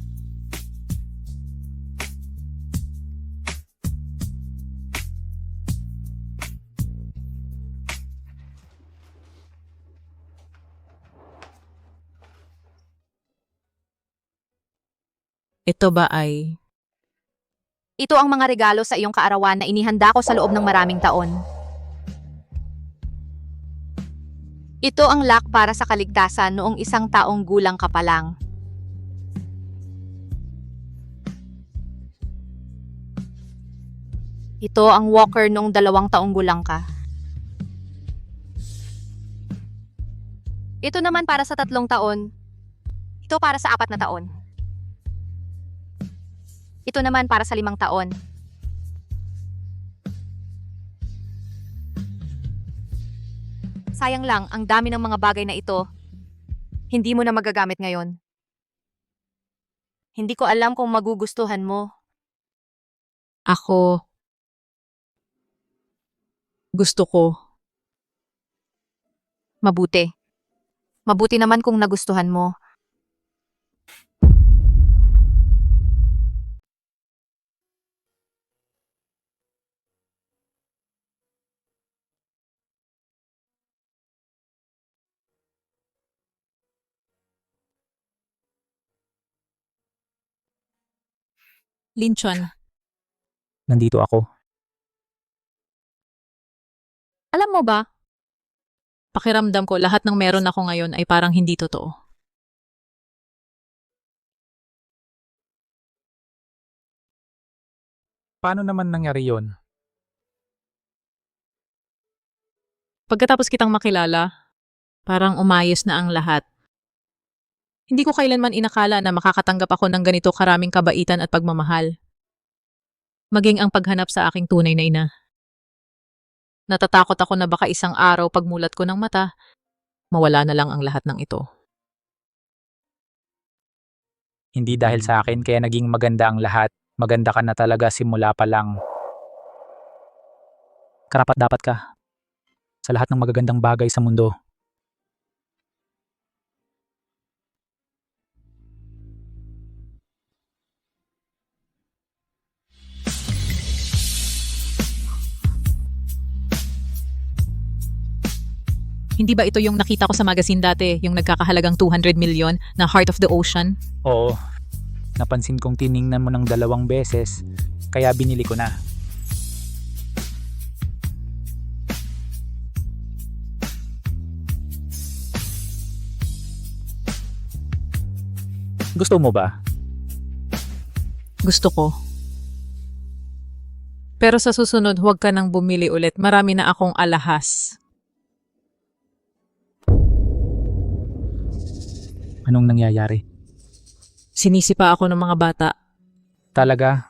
Ito ba ay... Ito ang mga regalo sa iyong kaarawan na inihanda ko sa loob ng maraming taon. Ito ang lock para sa kaligtasan noong 1 taong gulang ka pa lang. Ito ang walker noong 2 taong gulang ka. Ito naman para sa 3 taon. Ito para sa 4 na taon. Ito naman para sa 5 taon. Sayang lang, ang dami ng mga bagay na ito. Hindi mo na magagamit ngayon. Hindi ko alam kung magugustuhan mo. Ako... Gusto ko. Mabuti. Mabuti naman kung nagustuhan mo. Linchon, Nandito ako. alam mo ba? Pakiramdam ko lahat ng meron ako ngayon ay parang hindi totoo. Paano naman nangyari yon? Pagkatapos kitang makilala, parang umayos na ang lahat. Hindi ko kailanman inakala na makakatanggap ako ng ganito karaming kabaitan at pagmamahal. Maging ang paghanap sa aking tunay na ina. Natatakot ako na baka isang araw pagmulat ko ng mata, mawala na lang ang lahat ng ito. Hindi dahil sa akin kaya naging maganda ang lahat. Maganda ka na talaga simula pa lang. Karapat dapat ka sa lahat ng magagandang bagay sa mundo. Hindi ba ito yung nakita ko sa magazine dati, yung nagkakahalagang 200 million na Heart of the Ocean? Oo. Napansin kong tiningnan mo ng 2 beses, kaya binili ko na. Gusto mo ba? Gusto ko. Pero sa susunod, huwag ka nang bumili ulit. Marami na akong alahas. Anong nangyayari? Sinisipa ako ng mga bata. Talaga?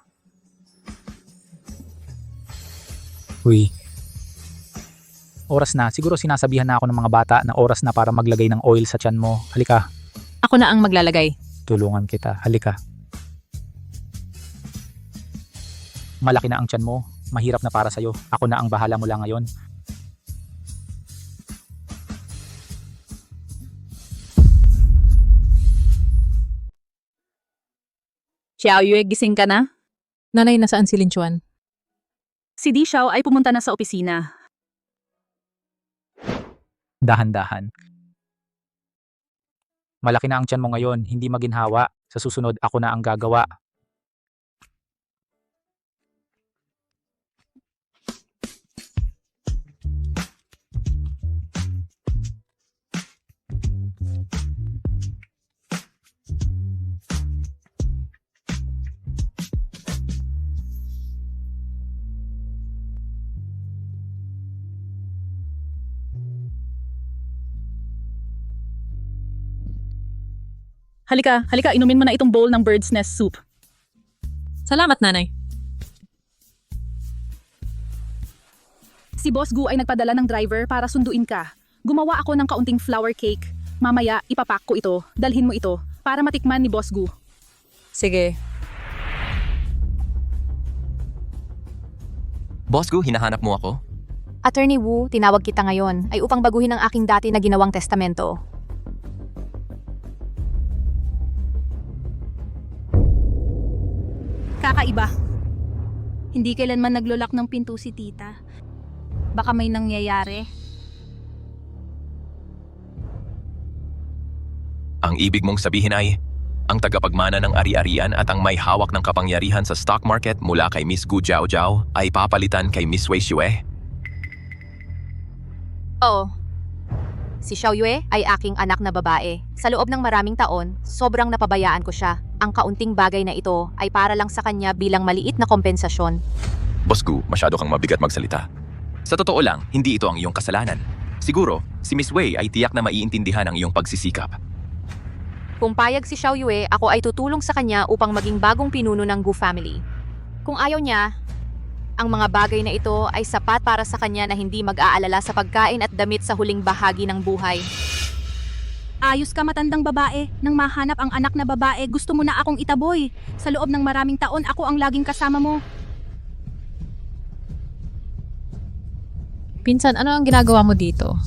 Uy. Oras na. Siguro sinasabihan na ako ng mga bata na oras na para maglagay ng oil sa tiyan mo. Halika. Ako na ang maglalagay. Tulungan kita. Halika. Malaki na ang tiyan mo. Mahirap na para sa'yo. Ako na ang bahala mula ngayon. Xiaoyue, gising ka na? Nanay, nasaan si Lin Chuan? Si Di Xiao ay pumunta na sa opisina. Dahan-dahan. Malaki na ang tiyan mo ngayon. Hindi maginhawa. Sa susunod, ako na ang gagawa. Halika, inumin mo na itong bowl ng bird's nest soup. Salamat, nanay. Si Boss Gu ay nagpadala ng driver para sunduin ka. Gumawa ako ng kaunting flour cake. Mamaya, ipapak ko ito. Dalhin mo ito para matikman ni Boss Gu. Sige. Boss Gu, hinahanap mo ako? Attorney Wu, tinawag kita ngayon ay upang baguhin ang aking dati na ginawang testamento. Kakaiba. Hindi kailanman naglulak ng pinto si tita. Baka may nangyayari. Ang ibig mong sabihin ay, ang tagapagmana ng ari-arian at ang may hawak ng kapangyarihan sa stock market mula kay Miss Gu Jiaojiao ay papalitan kay Miss Wei Xue? Oo. Si Xiaoyue ay aking anak na babae. Sa loob ng maraming taon, sobrang napabayaan ko siya. Ang kaunting bagay na ito ay para lang sa kanya bilang maliit na kompensasyon. Boss Gu, masyado kang mabigat magsalita. Sa totoo lang, hindi ito ang iyong kasalanan. Siguro, si Miss Wei ay tiyak na maiintindihan ang iyong pagsisikap. Kung payag si Xiaoyue, ako ay tutulong sa kanya upang maging bagong pinuno ng Gu family. Kung ayaw niya, ang mga bagay na ito ay sapat para sa kanya na hindi mag-aalala sa pagkain at damit sa huling bahagi ng buhay. Ayos ka matandang babae. Nang mahanap ang anak na babae, gusto mo na akong itaboy. Sa loob ng maraming taon, ako ang laging kasama mo. Pinsan, ano ang ginagawa mo dito?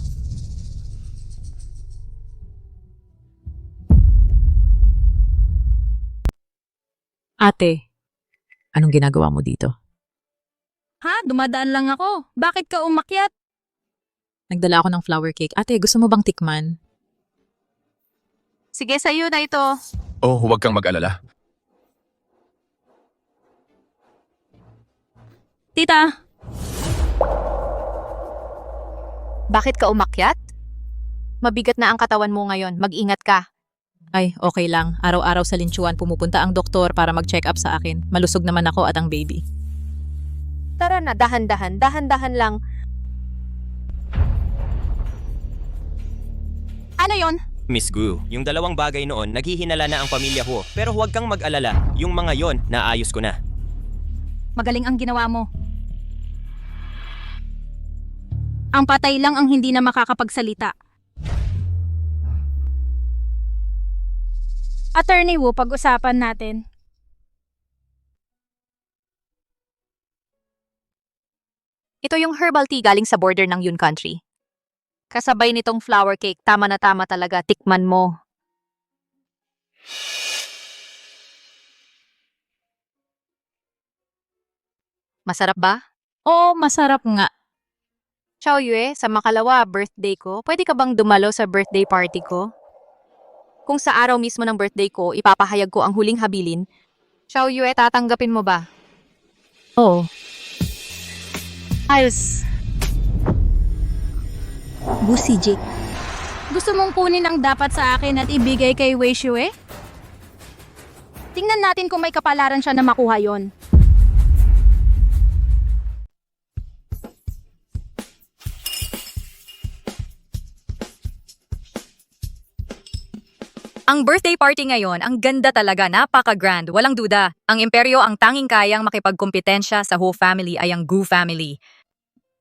Ate, anong ginagawa mo dito? Ha? Dumadaan lang ako. Bakit ka umakyat? Nagdala ako ng flower cake. Ate, gusto mo bang tikman? Sige, sa'yo na ito. Oh, huwag kang mag-alala. Tita! Bakit ka umakyat? Mabigat na ang katawan mo ngayon. Mag-ingat ka. Ay, okay lang. Araw-araw sa Lin Chuan pumupunta ang doktor para mag-check up sa akin. Malusog naman ako at ang baby. Tara na, dahan-dahan lang. Ano yon? Miss Gu, yung dalawang bagay noon, naghihinala na ang pamilya ko. Pero huwag kang mag-alala, yung mga yon, naayos ko na. Magaling ang ginawa mo. Ang patay lang ang hindi na makakapagsalita. Attorney Wu, pag-usapan natin. Ito yung herbal tea galing sa border ng Yun Country. Kasabay nitong flower cake, tama na tama talaga, tikman mo. Masarap ba? Oo, masarap nga. Xiaoyue, sa makalawa, birthday ko, pwede ka bang dumalo sa birthday party ko? Kung sa araw mismo ng birthday ko, ipapahayag ko ang huling habilin. Xiaoyue, tatanggapin mo ba? Oo. Ayos. Busi Jake. Gusto mong kunin ang dapat sa akin at ibigay kay Wei Xue? Tingnan natin kung may kapalaran siya na makuha yon. Ang birthday party ngayon, ang ganda talaga, napaka-grand, walang duda. Ang imperyo ang tanging kayang makipagkompetensya sa Ho family ay ang Gu family.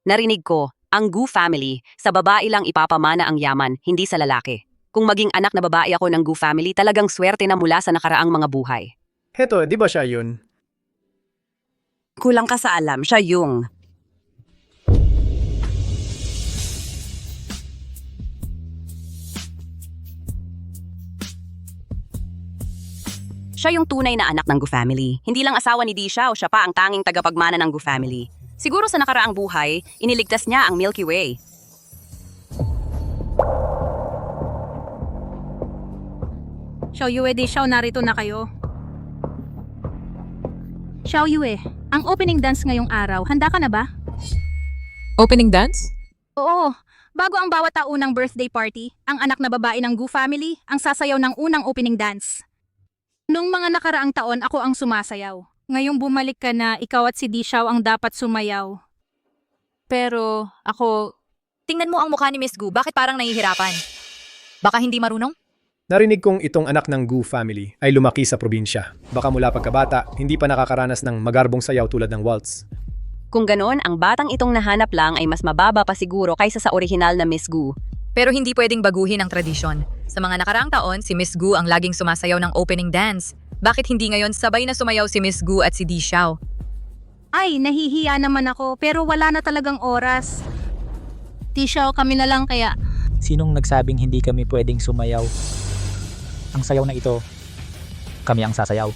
Narinig ko, ang Gu family, sa babae lang ipapamana ang yaman, hindi sa lalaki. Kung maging anak na babae ako ng Gu family, talagang swerte na mula sa nakaraang mga buhay. Heto, di ba siya yun? Kulang ka sa alam, siya yung... Siya yung tunay na anak ng Gu family. Hindi lang asawa ni Di Xiao, siya pa ang tanging tagapagmana ng Gu family. Siguro sa nakaraang buhay, iniligtas niya ang Milky Way. Xiao Yue, Di Xiao, narito na kayo. Xiao Yue, ang opening dance ngayong araw, handa ka na ba? Opening dance? Oo. Bago ang bawat taunang birthday party, ang anak na babae ng Gu family ang sasayaw ng unang opening dance. Nung mga nakaraang taon, ako ang sumasayaw. Ngayong bumalik ka na, ikaw at si Di Xiao ang dapat sumayaw. Pero ako, Tingnan mo ang mukha ni Miss Gu, bakit parang nahihirapan? Baka hindi marunong? Narinig kong itong anak ng Gu family ay lumaki sa probinsya. Baka mula pagkabata, hindi pa nakakaranas ng magarbong sayaw tulad ng waltz. Kung ganon, ang batang itong nahanap lang ay mas mababa pa siguro kaysa sa orihinal na Miss Gu. Pero hindi pwedeng baguhin ang tradisyon. Sa mga nakaraang taon, si Miss Gu ang laging sumasayaw ng opening dance. Bakit hindi ngayon sabay na sumayaw si Miss Gu at si Di Xiao? Ay, nahihiya naman ako, pero wala na talagang oras. Di Xiao, kami na lang kaya. Sinong nagsabing hindi kami pwedeng sumayaw? Ang sayaw na ito, kami ang sasayaw.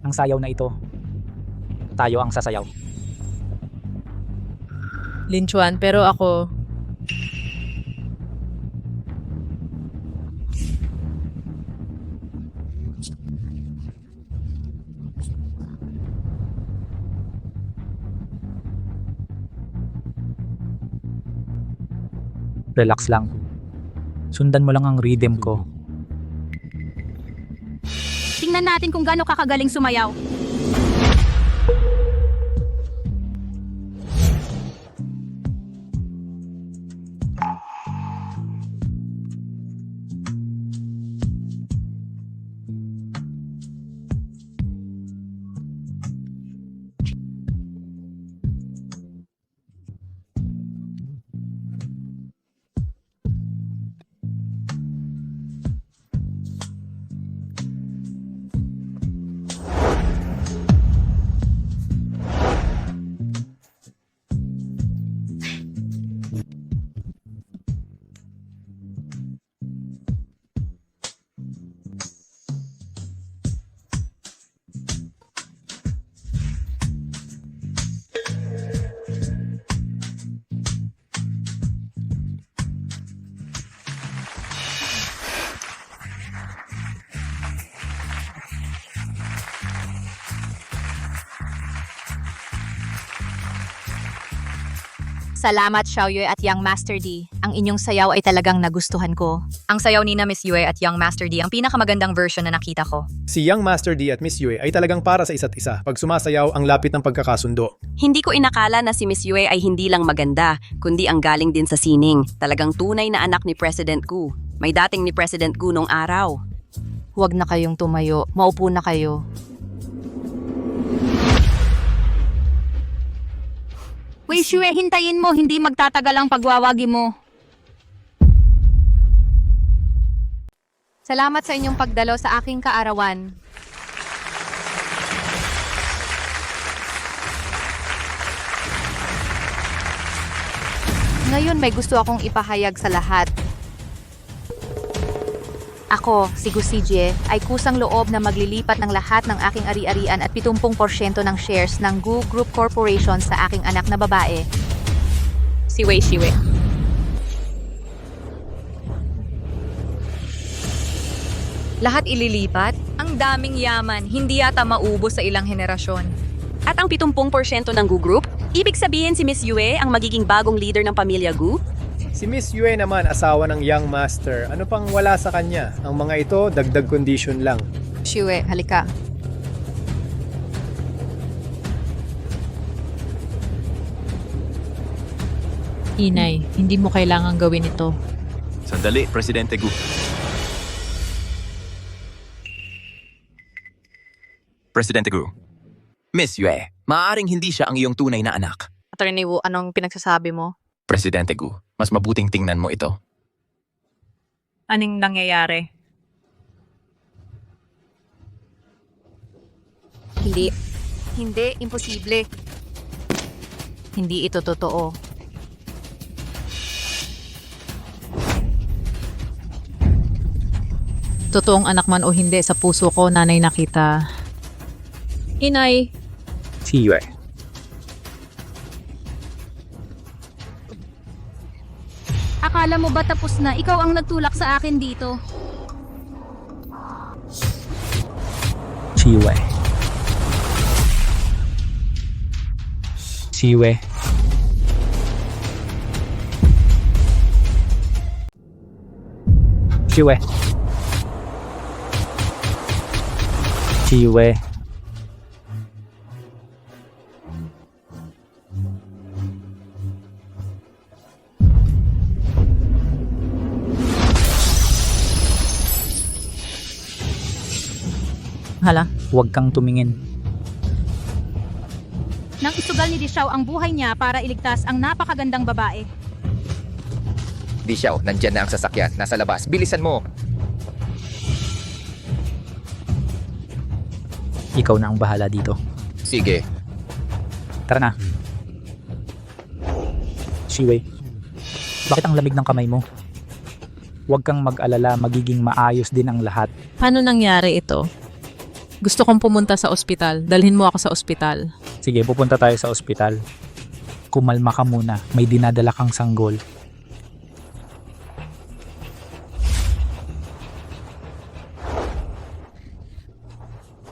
Ang sayaw na ito, tayo ang sasayaw. Lin Chuan, pero ako, Relax lang. Sundan mo lang ang rhythm ko. Tingnan natin kung gaano kakagaling sumayaw. Salamat Xiao Yue at Young Master D. Ang inyong sayaw ay talagang nagustuhan ko. Ang sayaw ni na Miss Yue at Young Master D ang pinakamagandang version na nakita ko. Si Young Master D at Miss Yue ay talagang para sa isa't isa. Pag sumasayaw, ang lapit ng pagkakasundo. Hindi ko inakala na si Miss Yue ay hindi lang maganda, kundi ang galing din sa sining. Talagang tunay na anak ni President Gu. May dating ni President Gu nung araw. Huwag na kayong tumayo. Maupo na kayo. Wei Xue, hintayin mo, hindi magtatagal ang pagwawagi mo. Salamat sa inyong pagdalo sa aking kaarawan. Ngayon may gusto akong ipahayag sa lahat. Ako, si Gu Sijie, ay kusang loob na maglilipat ng lahat ng aking ari-arian at 70% ng shares ng Gu Group Corporation sa aking anak na babae. Si Wei Xue. Lahat ililipat? Ang daming yaman, hindi yata maubos sa ilang henerasyon. At ang 70% ng Gu Group, ibig sabihin si Miss Yue ang magiging bagong leader ng pamilya Gu? Si Miss Yue naman asawa ng Young Master. Ano pang wala sa kanya? Ang mga ito, dagdag condition lang. Shue, halika. Inay, hindi mo kailangang gawin ito. Sandali, Presidente Gu. Presidente Gu. Miss Yue, maaaring hindi siya ang iyong tunay na anak. Attorney Wu, anong pinagsasabi mo? Presidente Gu, mas mabuting tingnan mo ito. Anong nangyayari? Hindi. Hindi, imposible. Hindi ito totoo. Totoong anak man o hindi, sa puso ko, nanay nakita. Inay, Si Yue. Akala mo ba tapos na? Ikaw ang nagtulak sa akin dito. Si Yue. Si Yue. Si Yue. Si Yue. Hala, Huwag kang tumingin. Nang isugal ni Dishaw ang buhay niya para iligtas ang napakagandang babae. Di siya, nandyan na ang sasakyan. Nasa labas. Bilisan mo! Ikaw na ang bahala dito. Sige. Tara na. Shiwei, bakit ang lamig ng kamay mo? Huwag kang mag-alala, magiging maayos din ang lahat. paano nangyari ito? Gusto kong pumunta sa ospital. Dalhin mo ako sa ospital. Sige, pupunta tayo sa ospital. Kumalma ka muna, may dinadala kang sanggol.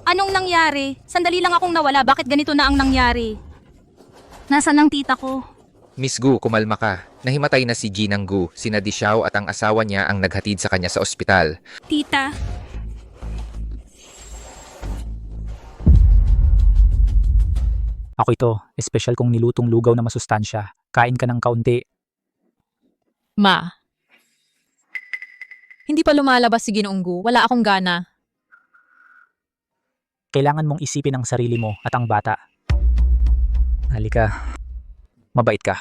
Anong nangyari? Sandali lang akong nawala. Bakit ganito na ang nangyari? Nasaan ang tita ko? Miss Gu, kumalma ka. Nahimatay na si Jinang Gu. Sina Di Xiao at ang asawa niya ang naghatid sa kanya sa ospital. Tita, Ako ito, espesyal kong nilutong lugaw na masustansya. Kain ka ng kaunti. Ma. Hindi pa lumalabas si Ginoong Gu. Wala akong gana. Kailangan mong isipin ang sarili mo at ang bata. Halika. Mabait ka.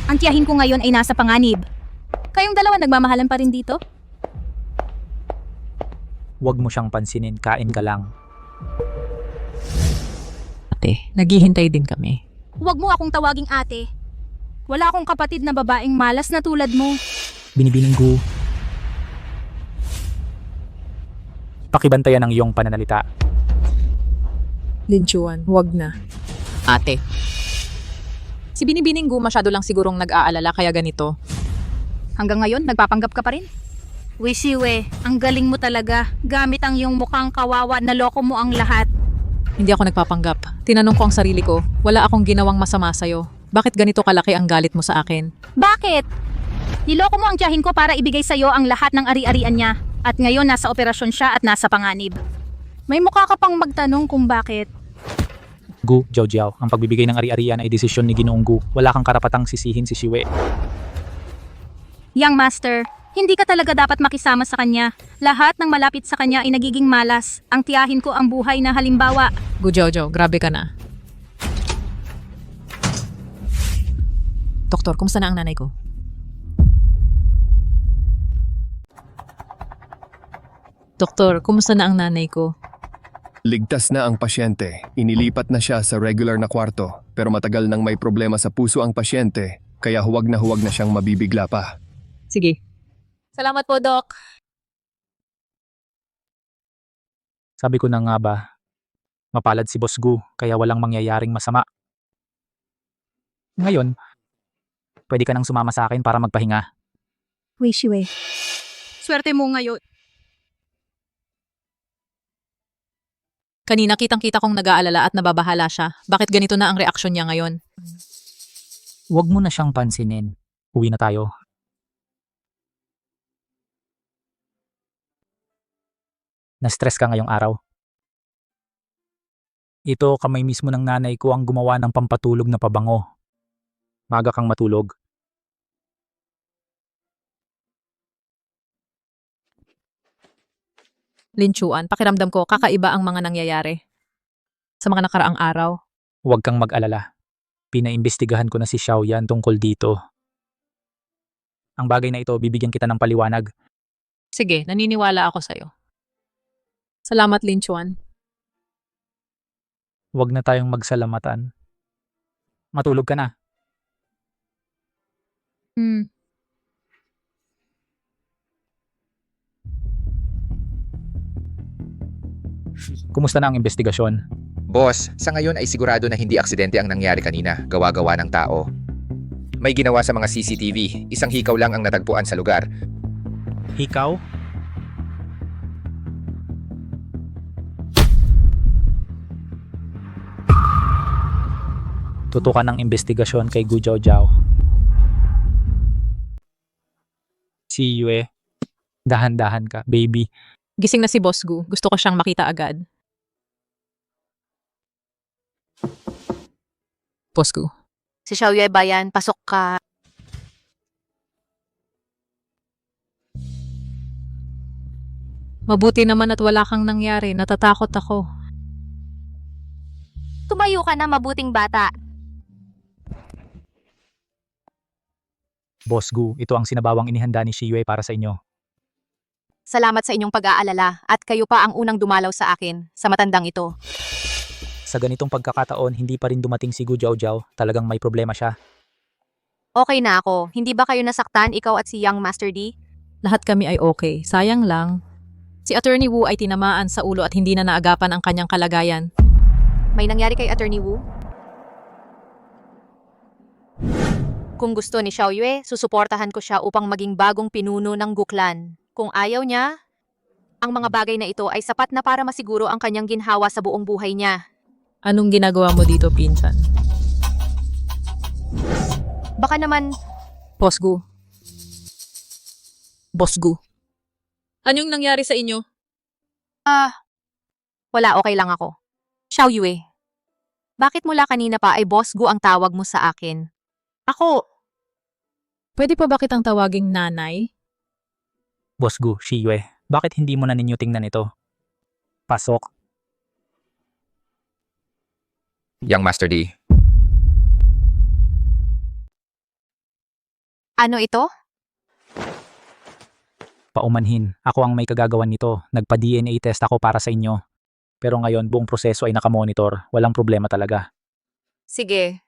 ang tiyahin ko ngayon ay nasa panganib. Kayong dalawa nagmamahalan pa rin dito? Huwag mo siyang pansinin, kain ka lang. Ate, naghihintay din kami. Huwag mo akong tawaging ate. Wala akong kapatid na babaeng malas na tulad mo. Binibining Gu. Pakibantayan ang iyong pananalita. Linchuan, huwag na. Ate. Si Binibining Gu masyado lang sigurong nag-aalala kaya ganito. Hanggang ngayon, nagpapanggap ka pa rin? Wishiwe, ang galing mo talaga. Gamit ang iyong mukhang kawawa, naloko mo ang lahat. Hindi ako nagpapanggap. Tinanong ko ang sarili ko, wala akong ginawang masama sa'yo. Bakit ganito kalaki ang galit mo sa akin? Bakit? Niloko mo ang tiyahin ko para ibigay sa'yo ang lahat ng ari-arian niya. At ngayon nasa operasyon siya at nasa panganib. May mukha ka pang magtanong kung bakit. Gu, Jiao Jiao, ang pagbibigay ng ari-arian ay desisyon ni Ginoong Gu. Wala kang karapatang sisihin si Shiwe. Young Master, hindi ka talaga dapat makisama sa kanya. Lahat ng malapit sa kanya ay nagiging malas. Ang tiyahin ko ang buhay na halimbawa. Gu Jojo, grabe ka na. Doktor, kumusta na ang nanay ko? Doktor, kumusta na ang nanay ko? Ligtas na ang pasyente. Inilipat na siya sa regular na kwarto. Pero matagal nang may problema sa puso ang pasyente, kaya huwag na siyang mabibigla pa. Sige. Salamat po, Doc. Sabi ko na nga ba, mapalad si Boss Gu, kaya walang mangyayaring masama. Ngayon, pwede ka nang sumama sa akin para magpahinga. Wishiwe. Swerte mo ngayon. Kanina kitang-kita kong nag-aalala at nababahala siya. Bakit ganito na ang reaksyon niya ngayon? Huwag mo na siyang pansinin. Uwi na tayo. Na-stress ka ngayong araw? Ito kamay mismo ng nanay ko ang gumawa ng pampatulog na pabango. Maga kang matulog. Linchuan, pakiramdam ko kakaiba ang mga nangyayari. Sa mga nakaraang araw. Huwag kang mag-alala. Pinaimbestigahan ko na si Xiaoyan tungkol dito. Ang bagay na ito, bibigyan kita ng paliwanag. Sige, naniniwala ako sa'yo. Salamat, Linchuan. Huwag na tayong magsalamatan. Matulog ka na. Kumusta na ang investigasyon? Boss, sa ngayon ay sigurado na hindi aksidente ang nangyari kanina, gawa-gawa ng tao. May ginawa sa mga CCTV, isang hikaw lang ang natagpuan sa lugar. Hikaw? Tutukan ng investigasyon kay Gu Jiao. Si Yue, dahan-dahan ka, baby. Gising na si Boss Gu. Gusto ko siyang makita agad. Boss Gu. Si Xiaoyue ba yan? Pasok ka. Mabuti naman at wala kang nangyari. Natatakot ako. Tumayo ka na, mabuting bata. Boss Gu, ito ang sinabawang inihanda ni Shiyue para sa inyo. Salamat sa inyong pag-aalala at kayo pa ang unang dumalaw sa akin sa matandang ito. Sa ganitong pagkakataon, hindi pa rin dumating si Gu Jiao. Talagang may problema siya. Okay na ako. Hindi ba kayo nasaktan, ikaw at si Young Master D? Lahat kami ay okay. Sayang lang. Si Attorney Wu ay tinamaan sa ulo at hindi na naagapan ang kanyang kalagayan. May nangyari kay Attorney Wu? Kung gusto ni Xiaoyue, susuportahan ko siya upang maging bagong pinuno ng Guklan. Kung ayaw niya, ang mga bagay na ito ay sapat na para masiguro ang kanyang ginhawa sa buong buhay niya. Anong ginagawa mo dito, pinsan? Baka naman, Boss Gu. Boss Gu. Anong nangyari sa inyo? wala, okay lang ako. Xiaoyue, bakit mula kanina pa ay Boss Gu ang tawag mo sa akin? Ako, Pwede pa ba kitang tawaging nanay? Boss Gu, Shiyue, bakit hindi mo na ninyo tingnan ito? Pasok. Young Master D. ano ito? Paumanhin, ako ang may kagagawan nito. Nagpa-DNA test ako para sa inyo. Pero ngayon, buong proseso ay nakamonitor. Walang problema talaga. Sige.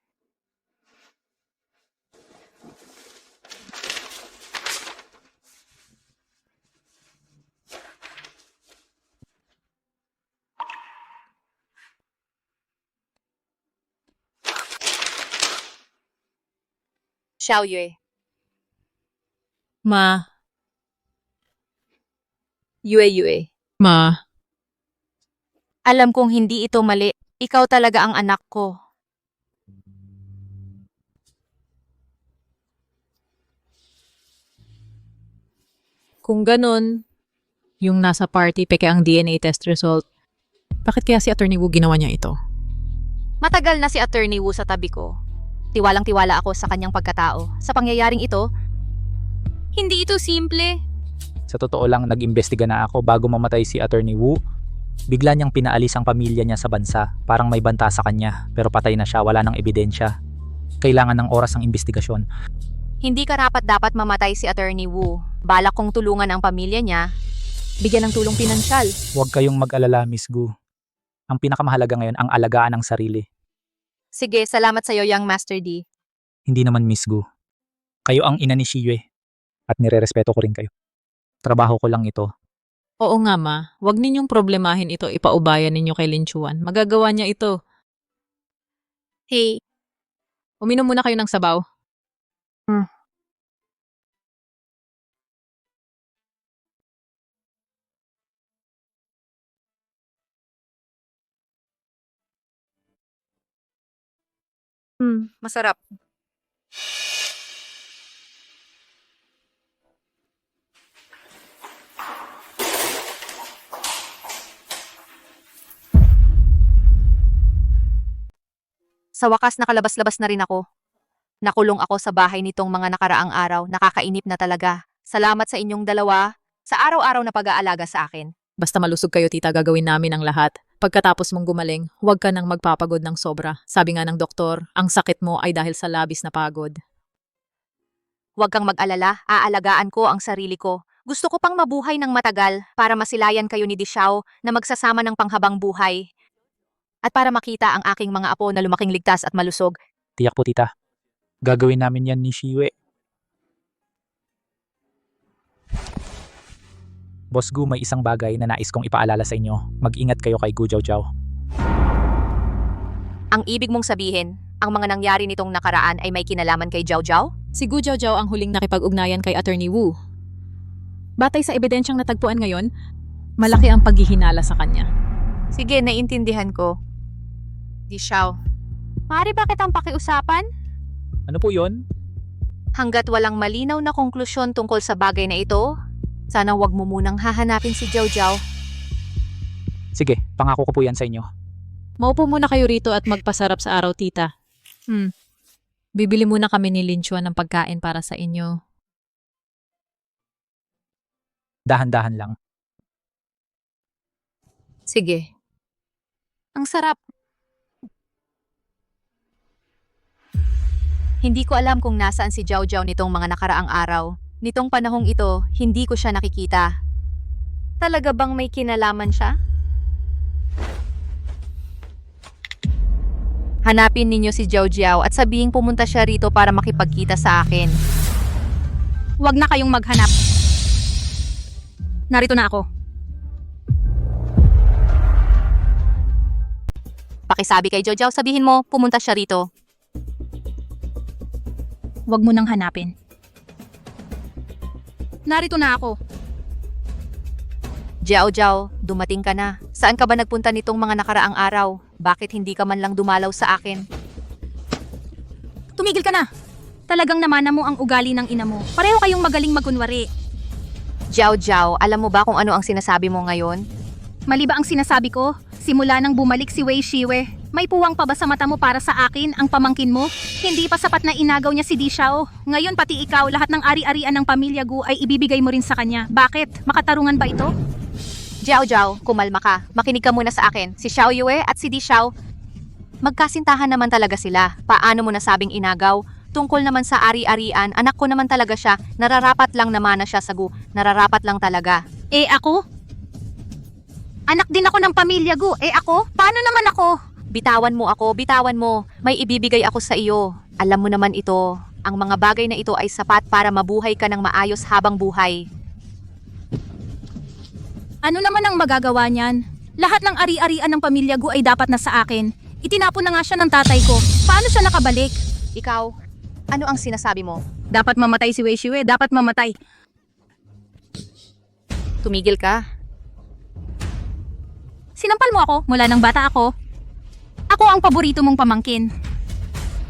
Xiaoyue. Ma. Yue. Ma. Alam kong hindi ito mali. Ikaw talaga ang anak ko. Kung ganun, yung nasa party peke ang DNA test result, bakit kaya si Attorney Wu ginawa niya ito? Matagal na si Attorney Wu sa tabi ko. Tiwalang-tiwala ako sa kanyang pagkatao. Sa pangyayaring ito, Hindi ito simple. Sa totoo lang, nag-imbestiga na ako bago mamatay si Attorney Wu. Bigla niyang pinaalis ang pamilya niya sa bansa. Parang may banta sa kanya, pero patay na siya, wala nang ebidensya. Kailangan ng oras ang investigasyon. hindi karapat-dapat mamatay si Attorney Wu. Balak kong tulungan ang pamilya niya. Bigyan ng tulong pinansyal. Huwag kayong mag-alala, Miss Gu. Ang pinakamahalaga ngayon ang alagaan ng sarili. Sige, salamat sa iyo, Young Master D. Hindi naman, Miss Gu. Kayo ang ina ni Shiyue. At nirerespeto ko rin kayo. Trabaho ko lang ito. Oo nga ma, huwag ninyong problemahin ito, ipaubayan ninyo kay Linchuan. Magagawa niya ito. Hey, Uminom muna kayo ng sabaw. Masarap. Sa wakas nakalabas-labas na rin ako. Nakulong ako sa bahay nitong mga nakaraang araw, nakakainip na talaga. Salamat sa inyong dalawa sa araw-araw na pag-aalaga sa akin. Basta malusog kayo, tita, gagawin namin ang lahat. Pagkatapos mong gumaling, huwag ka nang magpapagod ng sobra. Sabi nga ng doktor, ang sakit mo ay dahil sa labis na pagod. Huwag kang mag-alala, aalagaan ko ang sarili ko. Gusto ko pang mabuhay ng matagal para masilayan kayo ni Xiao na magsasama ng panghabang buhay. At para makita ang aking mga apo na lumaking ligtas at malusog. Tiyak po, tita. Gagawin namin yan ni Shiwe. Boss Gu, may isang bagay na nais kong ipaalala sa inyo. Mag-ingat kayo kay Gu Jiao. Ang ibig mong sabihin, ang mga nangyari nitong nakaraan ay may kinalaman kay Jiao Jiao? Si Gu Jiao ang huling nakipag-ugnayan kay Attorney Wu. Batay sa ebidensyang natagpuan ngayon, malaki ang paghihinala sa kanya. Sige, naiintindihan ko. Xiao, maaari ba kitang pakiusapan? Ano po yon? Hanggat walang malinaw na konklusyon tungkol sa bagay na ito, sana wag mo munang hahanapin si Jiao Jiao. Sige, pangako ko po yan sa inyo. Maupo muna kayo rito at magpasarap sa araw, tita. Bibili muna kami ni Linchuan ng pagkain para sa inyo. Dahan-dahan lang. Sige. Ang sarap. Hindi ko alam kung nasaan si Jiao Jiao nitong mga nakaraang araw. Nitong panahong ito, hindi ko siya nakikita. Talaga bang may kinalaman siya? Hanapin ninyo si Jiao Jiao at sabihing pumunta siya rito para makipagkita sa akin. Huwag na kayong maghanap. Narito na ako. Pakisabi kay Jiao Jiao, sabihin mo, pumunta siya rito. Huwag mo nang hanapin. Narito na ako. Jiao Jiao, dumating ka na. Saan ka ba nagpunta nitong mga nakaraang araw? Bakit hindi ka man lang dumalaw sa akin? Tumigil ka na. Talagang namana mo ang ugali ng ina mo. Pareho kayong magaling magkunwari. Jiao Jiao, alam mo ba kung ano ang sinasabi mo ngayon? Mali ba ang sinasabi ko? Simula nang bumalik si Wei Shiwe, may puwang pa ba sa mata mo para sa akin, ang pamangkin mo? Hindi pa sapat na inagaw niya si Xiao. Ngayon pati ikaw, lahat ng ari-arian ng pamilya Gu ay ibibigay mo rin sa kanya. Bakit? Makatarungan ba ito? Jiao Jiao, kumalma ka. Makinig ka muna sa akin. Si Xiao Yue at si Xiao, magkasintahan naman talaga sila. Paano mo nasabing inagaw? Tungkol naman sa ari-arian, anak ko naman talaga siya. Nararapat lang naman na siya sa Gu. Nararapat lang talaga. Eh ako? Anak din ako ng pamilya Gu. Eh ako? Paano naman ako? Bitawan mo ako, bitawan mo. May ibibigay ako sa iyo. Alam mo naman ito, ang mga bagay na ito ay sapat para mabuhay ka ng maayos habang buhay. Ano naman ang magagawa niyan? Lahat ng ari-arian ng pamilya Gu ay dapat na sa akin. Itinapon na nga siya ng tatay ko. Paano siya nakabalik? Ikaw, ano ang sinasabi mo? Dapat mamatay si Wei Shiwe. Dapat mamatay. Tumigil ka. Sinampal mo ako mula nang bata ako. Ako ang paborito mong pamangkin.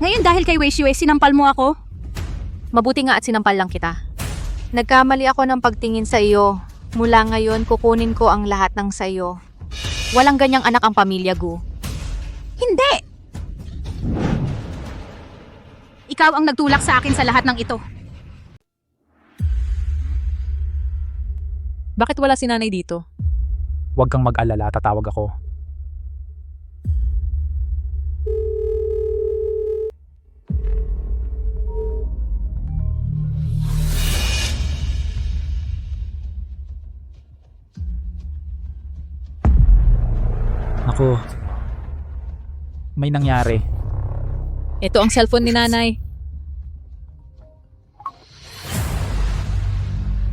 Ngayon dahil kay Wei Shiwe, sinampal mo ako? Mabuti nga at sinampal lang kita. Nagkamali ako ng pagtingin sa iyo. Mula ngayon, kukunin ko ang lahat ng sa iyo. Walang ganyang anak ang pamilya Gu. Hindi! Ikaw ang nagtulak sa akin sa lahat ng ito. Bakit wala si nanay dito? Huwag kang mag-alala, tatawag ako. Ako, may nangyari. Ito ang cellphone ni nanay.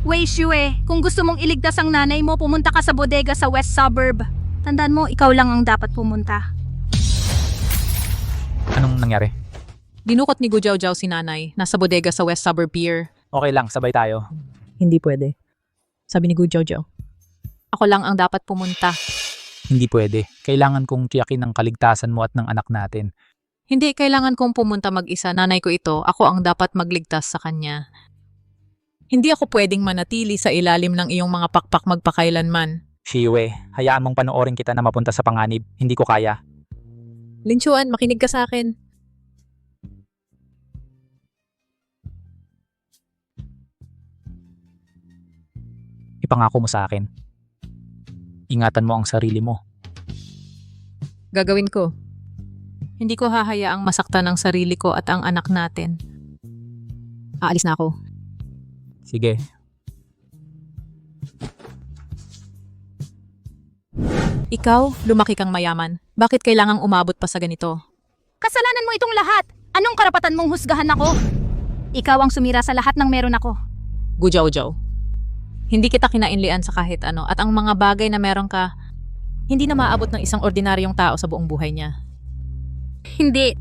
Wei Shiwe, kung gusto mong iligtas ang nanay mo, pumunta ka sa bodega sa West Suburb. Tandaan mo, ikaw lang ang dapat pumunta. Anong nangyari? Dinukot ni Gu Jiao Jiao si nanay. Nasa bodega sa West Suburb Pier. Okay lang, sabay tayo. Hindi pwede. Sabi ni Gu Jiao Jiao. Ako lang ang dapat pumunta. Hindi pwede. Kailangan kong tiyakin ang kaligtasan mo at ng anak natin. Hindi, kailangan kong pumunta mag-isa. Nanay ko ito. Ako ang dapat magligtas sa kanya. Hindi ako pwedeng manatili sa ilalim ng iyong mga pakpak magpakailanman. Shiwe, hayaan mong panoorin kita na mapunta sa panganib. Hindi ko kaya. Linchuan, makinig ka sa akin. Ipangako mo sa akin. Ingatan mo ang sarili mo. Gagawin ko. Hindi ko hahayaang masaktan ang sarili ko at ang anak natin. Aalis na ako. Sige. Ikaw, lumaki kang mayaman. Bakit kailangang umabot pa sa ganito? Kasalanan mo itong lahat. Anong karapatan mong husgahan ako? Ikaw ang sumira sa lahat ng meron ako. Gujaw-jaw. Hindi kita kinainlian sa kahit ano at ang mga bagay na meron ka, hindi na maabot ng isang ordinaryong tao sa buong buhay niya. Hindi.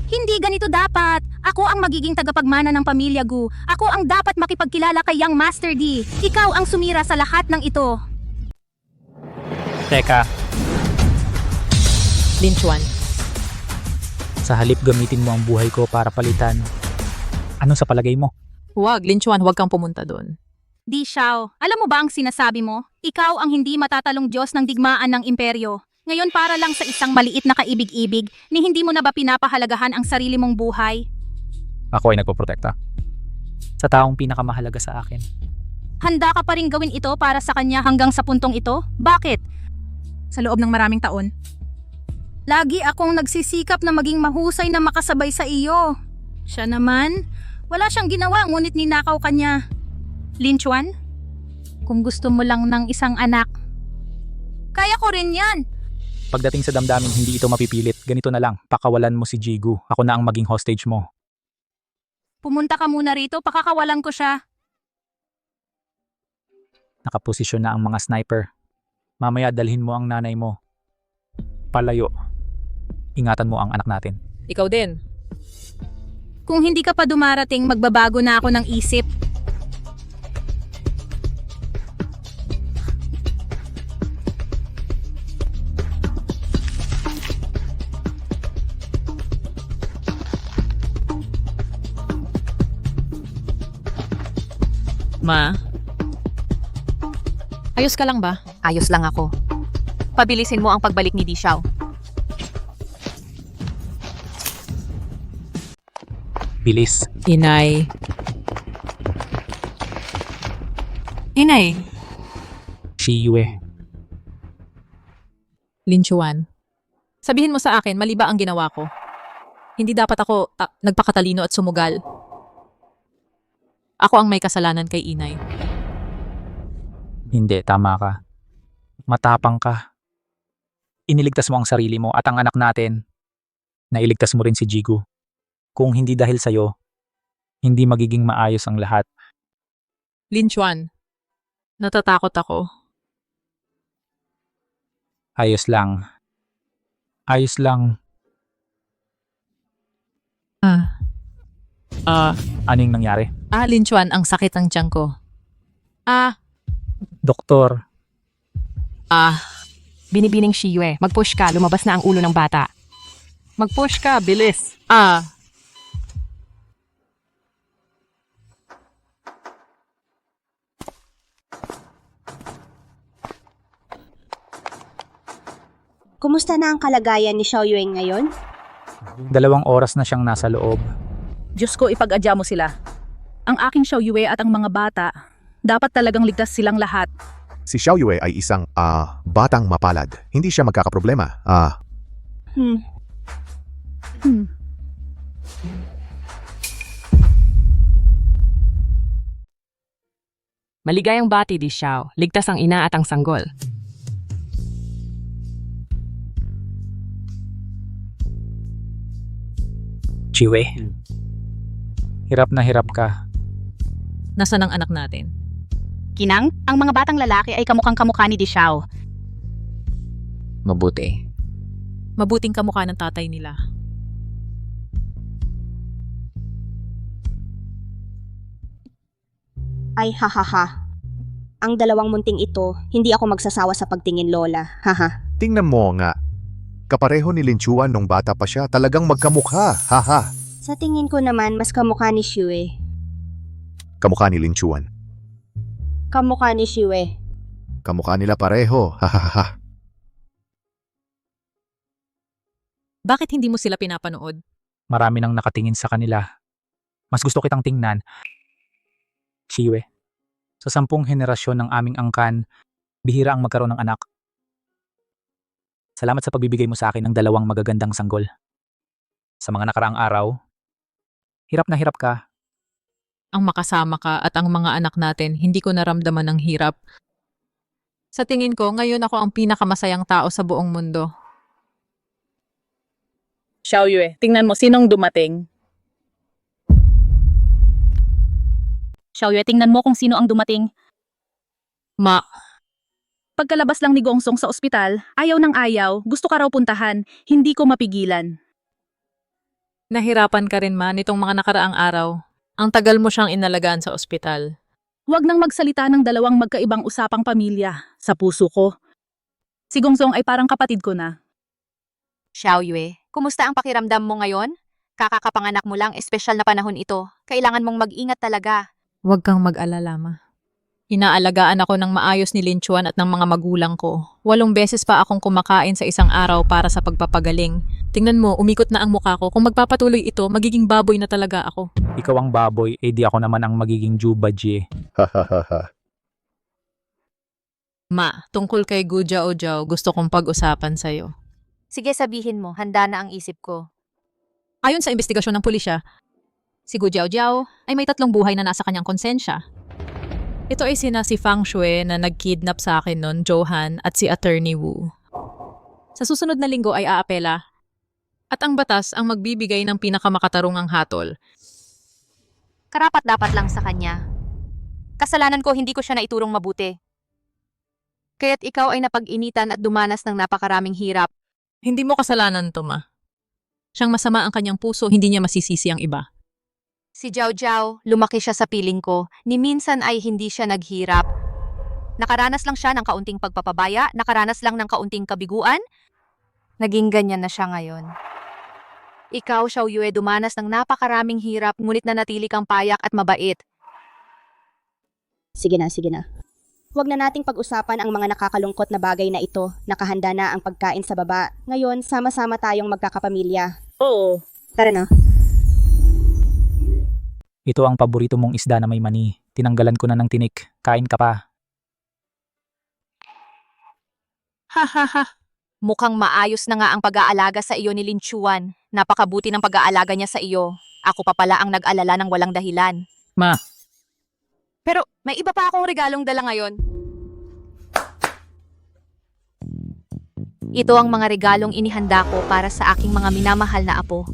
Hindi ganito dapat. Ako ang magiging tagapagmana ng pamilya Gu. Ako ang dapat makipagkilala kay Young Master D. Ikaw ang sumira sa lahat ng ito. Teka, Lin Chuan. sa halip gamitin mo ang buhay ko para palitan. Ano sa palagay mo? Huwag, Lin Chuan, huwag kang pumunta doon. Di Xiao, alam mo ba ang sinasabi mo? Ikaw ang hindi matatalong Diyos ng digmaan ng imperyo. Ngayon para lang sa isang maliit na kaibig-ibig, ni hindi mo na ba pinapahalagahan ang sarili mong buhay? Ako ay nagpoprotekta. Sa taong pinakamahalaga sa akin. Handa ka pa rin gawin ito para sa kanya hanggang sa puntong ito? Bakit? Sa loob ng maraming taon. Lagi akong nagsisikap na maging mahusay na makasabay sa iyo. Siya naman, wala siyang ginawa ngunit ninakaw kanya. Lin Chuan, kung gusto mo lang ng isang anak, kaya ko rin yan. Pagdating sa damdamin, hindi ito mapipilit. Ganito na lang, pakawalan mo si Jigu. Ako na ang maging hostage mo. Pumunta ka muna rito, pakakawalan ko siya. Nakaposisyon na ang mga sniper. Mamaya dalhin mo ang nanay mo. Palayo. Ingatan mo ang anak natin. Ikaw din. Kung hindi ka pa dumarating, magbabago na ako ng isip. Ma? Ayos ka lang ba? Ayos lang ako. Pabilisin mo ang pagbalik ni Di Xiao. Bilis. Inay. Inay. Si Yue. Lin Chuan. Sabihin mo sa akin, mali ba ang ginawa ko? Hindi dapat ako nagpakatalino at sumugal. Ako ang may kasalanan kay Inay. Hindi, tama ka. Matapang ka. Iniligtas mo ang sarili mo at ang anak natin. Nailigtas mo rin si Jigu. Kung hindi dahil sa'yo, hindi magiging maayos ang lahat. Lin Chuan, natatakot ako. Ayos lang. Ayos lang. Anong nangyari? Lin Chuan, ang sakit ng tiyan ko. Doktor. Binibining Shiyue, mag-push ka, lumabas na ang ulo ng bata. Mag-push ka, bilis. Kumusta na ang kalagayan ni Xiao Yue ngayon? 2 oras na siyang nasa loob. Diyos ko, ipag-adya mo sila. Ang aking Xiao Yue at ang mga bata, dapat talagang ligtas silang lahat. Si Xiao Yue ay isang batang mapalad. Hindi siya magkakaproblema. Maligayang bati, Di Xiao. Ligtas ang ina at ang sanggol. Chiwe. Hirap na hirap ka. Nasaan ang anak natin? Kinang, ang mga batang lalaki ay kamukhang kamukha ni Di Xiao. Mabuti. Mabuting kamukha ng tatay nila. Ay hahaha. Ang dalawang munting ito, hindi ako magsasawa sa pagtingin lola. Haha. Tingnan mo nga. Kapareho ni Lin Chuan nung bata pa siya. Talagang magkamukha. Haha. Sa tingin ko naman, mas kamukha ni Xue. Kamukha ni Lin Chuan. Kamukha ni Xue. Kamukha nila pareho. Hahaha. Bakit hindi mo sila pinapanood? Marami nang nakatingin sa kanila. Mas gusto kitang tingnan. Chiwe, Sa 10 henerasyon ng aming angkan, bihira ang magkaroon ng anak. Salamat sa pagbibigay mo sa akin ng 2 magagandang sanggol. Sa mga nakaraang araw, hirap na hirap ka. Ang makasama ka at ang mga anak natin, hindi ko naramdaman ng hirap. Sa tingin ko, ngayon ako ang pinakamasayang tao sa buong mundo. Xiaoyue, tingnan mo sinong dumating. Xiaoyue, tingnan mo kung sino ang dumating. Ma, Pagkalabas lang ni Gongsong sa ospital, ayaw ng ayaw, gusto ka raw puntahan, hindi ko mapigilan. nahirapan ka rin ma nitong mga nakaraang araw. Ang tagal mo siyang inalagaan sa ospital. Huwag nang magsalita ng 2 magkaibang usapang pamilya sa puso ko. Si Gongsong ay parang kapatid ko na. Xiaoyue, kumusta ang pakiramdam mo ngayon? Kakakapanganak mo lang, espesyal na panahon ito. Kailangan mong mag-ingat talaga. Huwag kang mag-alala ma. Inaalagaan ako ng maayos ni Lin Chuan at ng mga magulang ko. 8 beses pa akong kumakain sa isang araw para sa pagpapagaling. Tingnan mo, umikot na ang mukha ko. Kung magpapatuloy ito, magiging baboy na talaga ako. Ikaw ang baboy, di ako naman ang magiging Jubaji. Ma, tungkol kay Gu Jiao Jiao, gusto kong pag-usapan sa'yo. Sige, sabihin mo, handa na ang isip ko. Ayon sa investigasyon ng pulisya, si Gu Jiao Jiao ay may 3 buhay na nasa kanyang konsensya. Ito ay sina si Fang Shui na nag-kidnap sa akin noon, Johan, at si Attorney Wu. Sa susunod na linggo ay aapela. At ang batas ang magbibigay ng pinakamakatarungang hatol. Karapat-dapat lang sa kanya. Kasalanan ko, hindi ko siya naiturong mabuti. Kaya't ikaw ay napag-initan at dumanas ng napakaraming hirap. Hindi mo kasalanan to, ma. Siyang masama ang kanyang puso, hindi niya masisisi ang iba. Si Jiao Jiao, lumaki siya sa piling ko, ni minsan ay hindi siya naghirap. Nakaranas lang siya ng kaunting pagpapabaya, nakaranas lang ng kaunting kabiguan. Naging ganyan na siya ngayon. Ikaw, Xiaoyue, dumanas ng napakaraming hirap, ngunit nanatili kang payak at mabait. Sige na, sige na. Huwag na nating pag-usapan ang mga nakakalungkot na bagay na ito. Nakahanda na ang pagkain sa baba. Ngayon, sama-sama tayong magkakapamilya. Oo. Tara na. Ito ang paborito mong isda na may mani. Tinanggalan ko na ng tinik. Kain ka pa. Ha ha ha. Mukhang maayos na nga ang pag-aalaga sa iyo ni Lin Chuan. Napakabuti ng pag-aalaga niya sa iyo. Ako pa pala ang nag-alala ng walang dahilan. Ma, Pero may iba pa akong regalong dala ngayon. Ito ang mga regalong inihanda ko para sa aking mga minamahal na apo.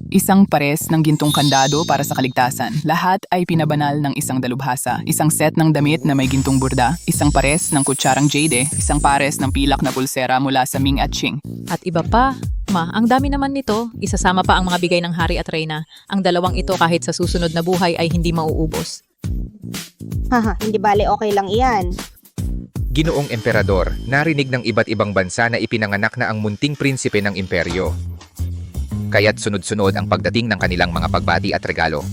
Isang pares ng gintong kandado para sa kaligtasan. Lahat ay pinabanal ng isang dalubhasa. Isang set ng damit na may gintong burda. Isang pares ng kutsarang jade. Isang pares ng pilak na pulsera mula sa Ming at Qing. At iba pa, ma, ang dami naman nito. Isasama pa ang mga bigay ng hari at reyna. Ang 2 ito kahit sa susunod na buhay ay hindi mauubos. Haha, hindi bale okay lang iyan. Ginoong Emperador, narinig ng iba't ibang bansa na ipinanganak na ang munting prinsipe ng imperyo. Kaya't sunod-sunod ang pagdating ng kanilang mga pagbati at regalo.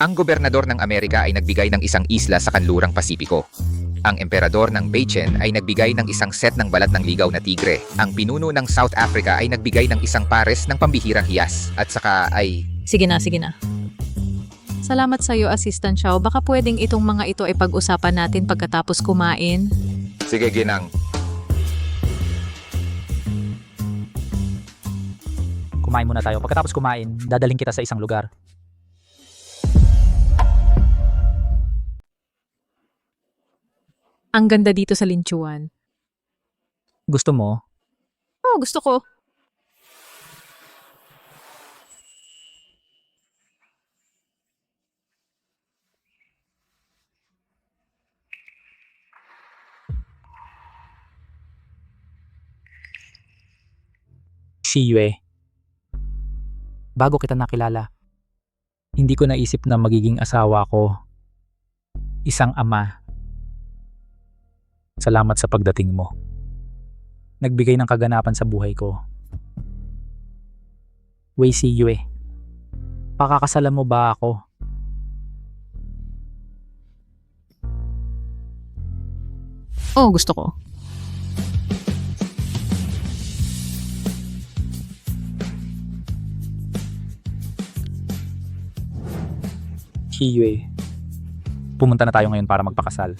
Ang gobernador ng Amerika ay nagbigay ng isang isla sa kanlurang Pasipiko. Ang emperador ng Beichen ay nagbigay ng isang set ng balat ng ligaw na tigre. Ang pinuno ng South Africa ay nagbigay ng isang pares ng pambihirang hiyas. At saka ay... Sige na, sige na. Salamat sa iyo, Assistant Xiao. Baka pwedeng itong mga ito ay pag-usapan natin pagkatapos kumain. Sige, Ginang. kumain muna tayo. Pagkatapos kumain, dadaling kita sa isang lugar. Ang ganda dito sa Lin Chuan. Gusto mo? Oh, gusto ko. Xiyue. Bago kita nakilala, hindi ko naisip na magiging asawa ko. Isang ama. Salamat sa pagdating mo. Nagbigay ng kaganapan sa buhay ko. Wei Xiyue. Pakakasalan mo ba ako? Oh, gusto ko. Xiyue. Pumunta na tayo ngayon para magpakasal.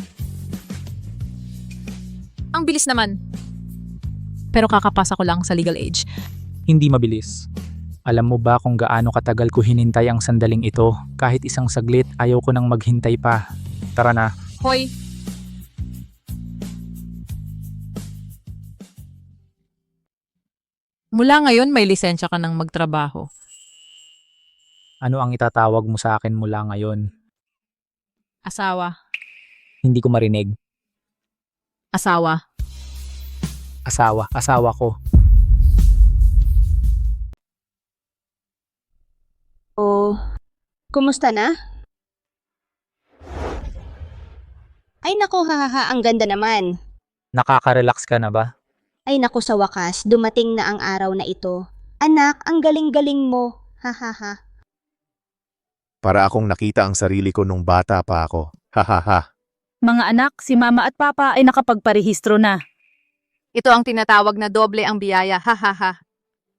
Ang bilis naman. Pero kakapasa ko lang sa legal age. Hindi mabilis. Alam mo ba kung gaano katagal ko hinintay ang sandaling ito? Kahit isang saglit, ayaw ko nang maghintay pa. Tara na. Hoy! Mula ngayon, may lisensya ka ng magtrabaho. Ano ang itatawag mo sa akin mula ngayon? Asawa. Hindi ko marinig. Asawa. Asawa ko. Oh, kumusta na? Ay nako, hahaha, ang ganda naman. Nakaka-relax ka na ba? Ay nako, sa wakas, dumating na ang araw na ito. Anak, ang galing-galing mo. Hahaha. Para akong nakita ang sarili ko nung bata pa ako. Hahaha. Mga anak, si mama at papa ay nakapagparehistro na. Ito ang tinatawag na doble ang biyaya, hahaha.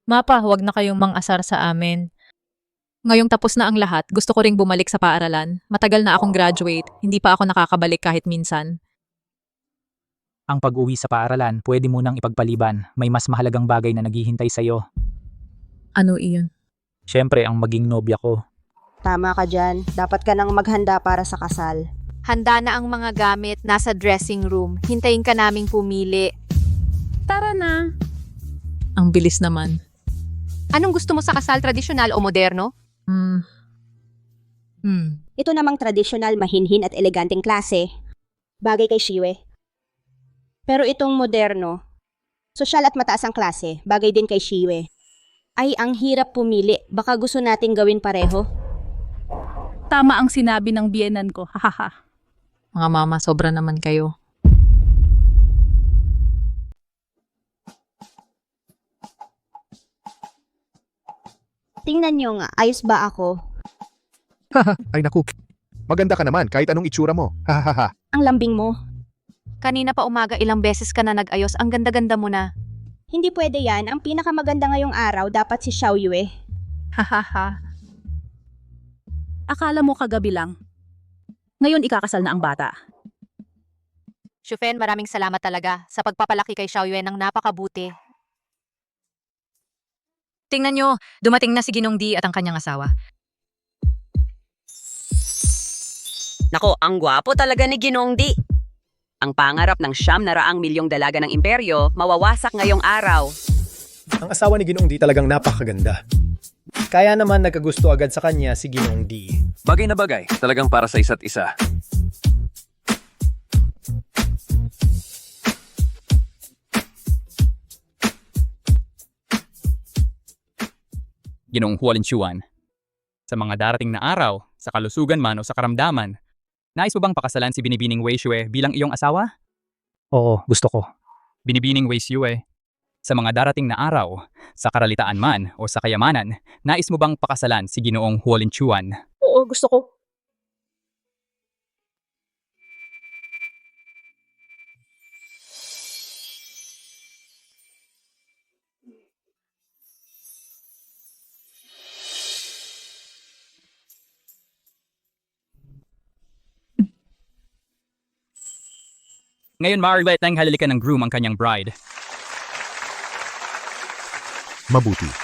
Mapa, huwag na kayong mang-asar sa amin. Ngayong tapos na ang lahat, gusto ko ring bumalik sa paaralan. Matagal na akong graduate, hindi pa ako nakakabalik kahit minsan. Ang pag-uwi sa paaralan, pwede mo nang ipagpaliban. May mas mahalagang bagay na naghihintay sa'yo. Ano iyon? Siyempre, ang maging nobya ko. Tama ka dyan. Dapat ka nang maghanda para sa kasal. Handa na ang mga gamit, nasa dressing room. Hintayin ka naming pumili. Tara na. Ang bilis naman. Anong gusto mo sa kasal, tradisyonal o moderno? Ito namang tradisyonal, mahinhin at eleganteng klase. Bagay kay Shiwe. Pero itong moderno, sosyal at mataas ang klase, bagay din kay Shiwe. Ay, ang hirap pumili. Baka gusto nating gawin pareho. Tama ang sinabi ng biyenan ko, hahaha. Mga mama, sobra naman kayo. Tingnan nyo nga, ayos ba ako? Ay naku. Maganda ka naman kahit anong itsura mo. Hahaha. Ang lambing mo. Kanina pa umaga ilang beses ka na nag-ayos, ang ganda-ganda mo na. Hindi pwede yan. Ang pinakamaganda ngayong araw dapat si Xiao Yue. Hahaha. Akala mo kagabi lang. Ngayon ikakasal na ang bata. Shufen, maraming salamat talaga sa pagpapalaki kay Xiaoyue ng napakabuti. Tingnan nyo, dumating na si Ginong Di at ang kanyang asawa. Nako, ang gwapo talaga ni Ginong Di. Ang pangarap ng 900 milyong dalaga ng imperyo mawawasak ngayong araw. Ang asawa ni Ginong Di talagang napakaganda. Kaya naman nagkagusto agad sa kanya si Ginong Di. Bagay na bagay, talagang para sa isa't isa. Ginoong Hualinchuan. Sa mga darating na araw, sa kalusugan man o sa karamdaman, nais mo bang pakasalan si Binibining Wei Xue bilang iyong asawa? Oo, gusto ko. Binibining Wei Xue, sa mga darating na araw, sa karalitaan man o sa kayamanan, nais mo bang pakasalan si Ginoong Hualinchuan? Oo, gusto ko. Ngayon maaari tayong halalikan ng groom ang kanyang bride. Mabuti.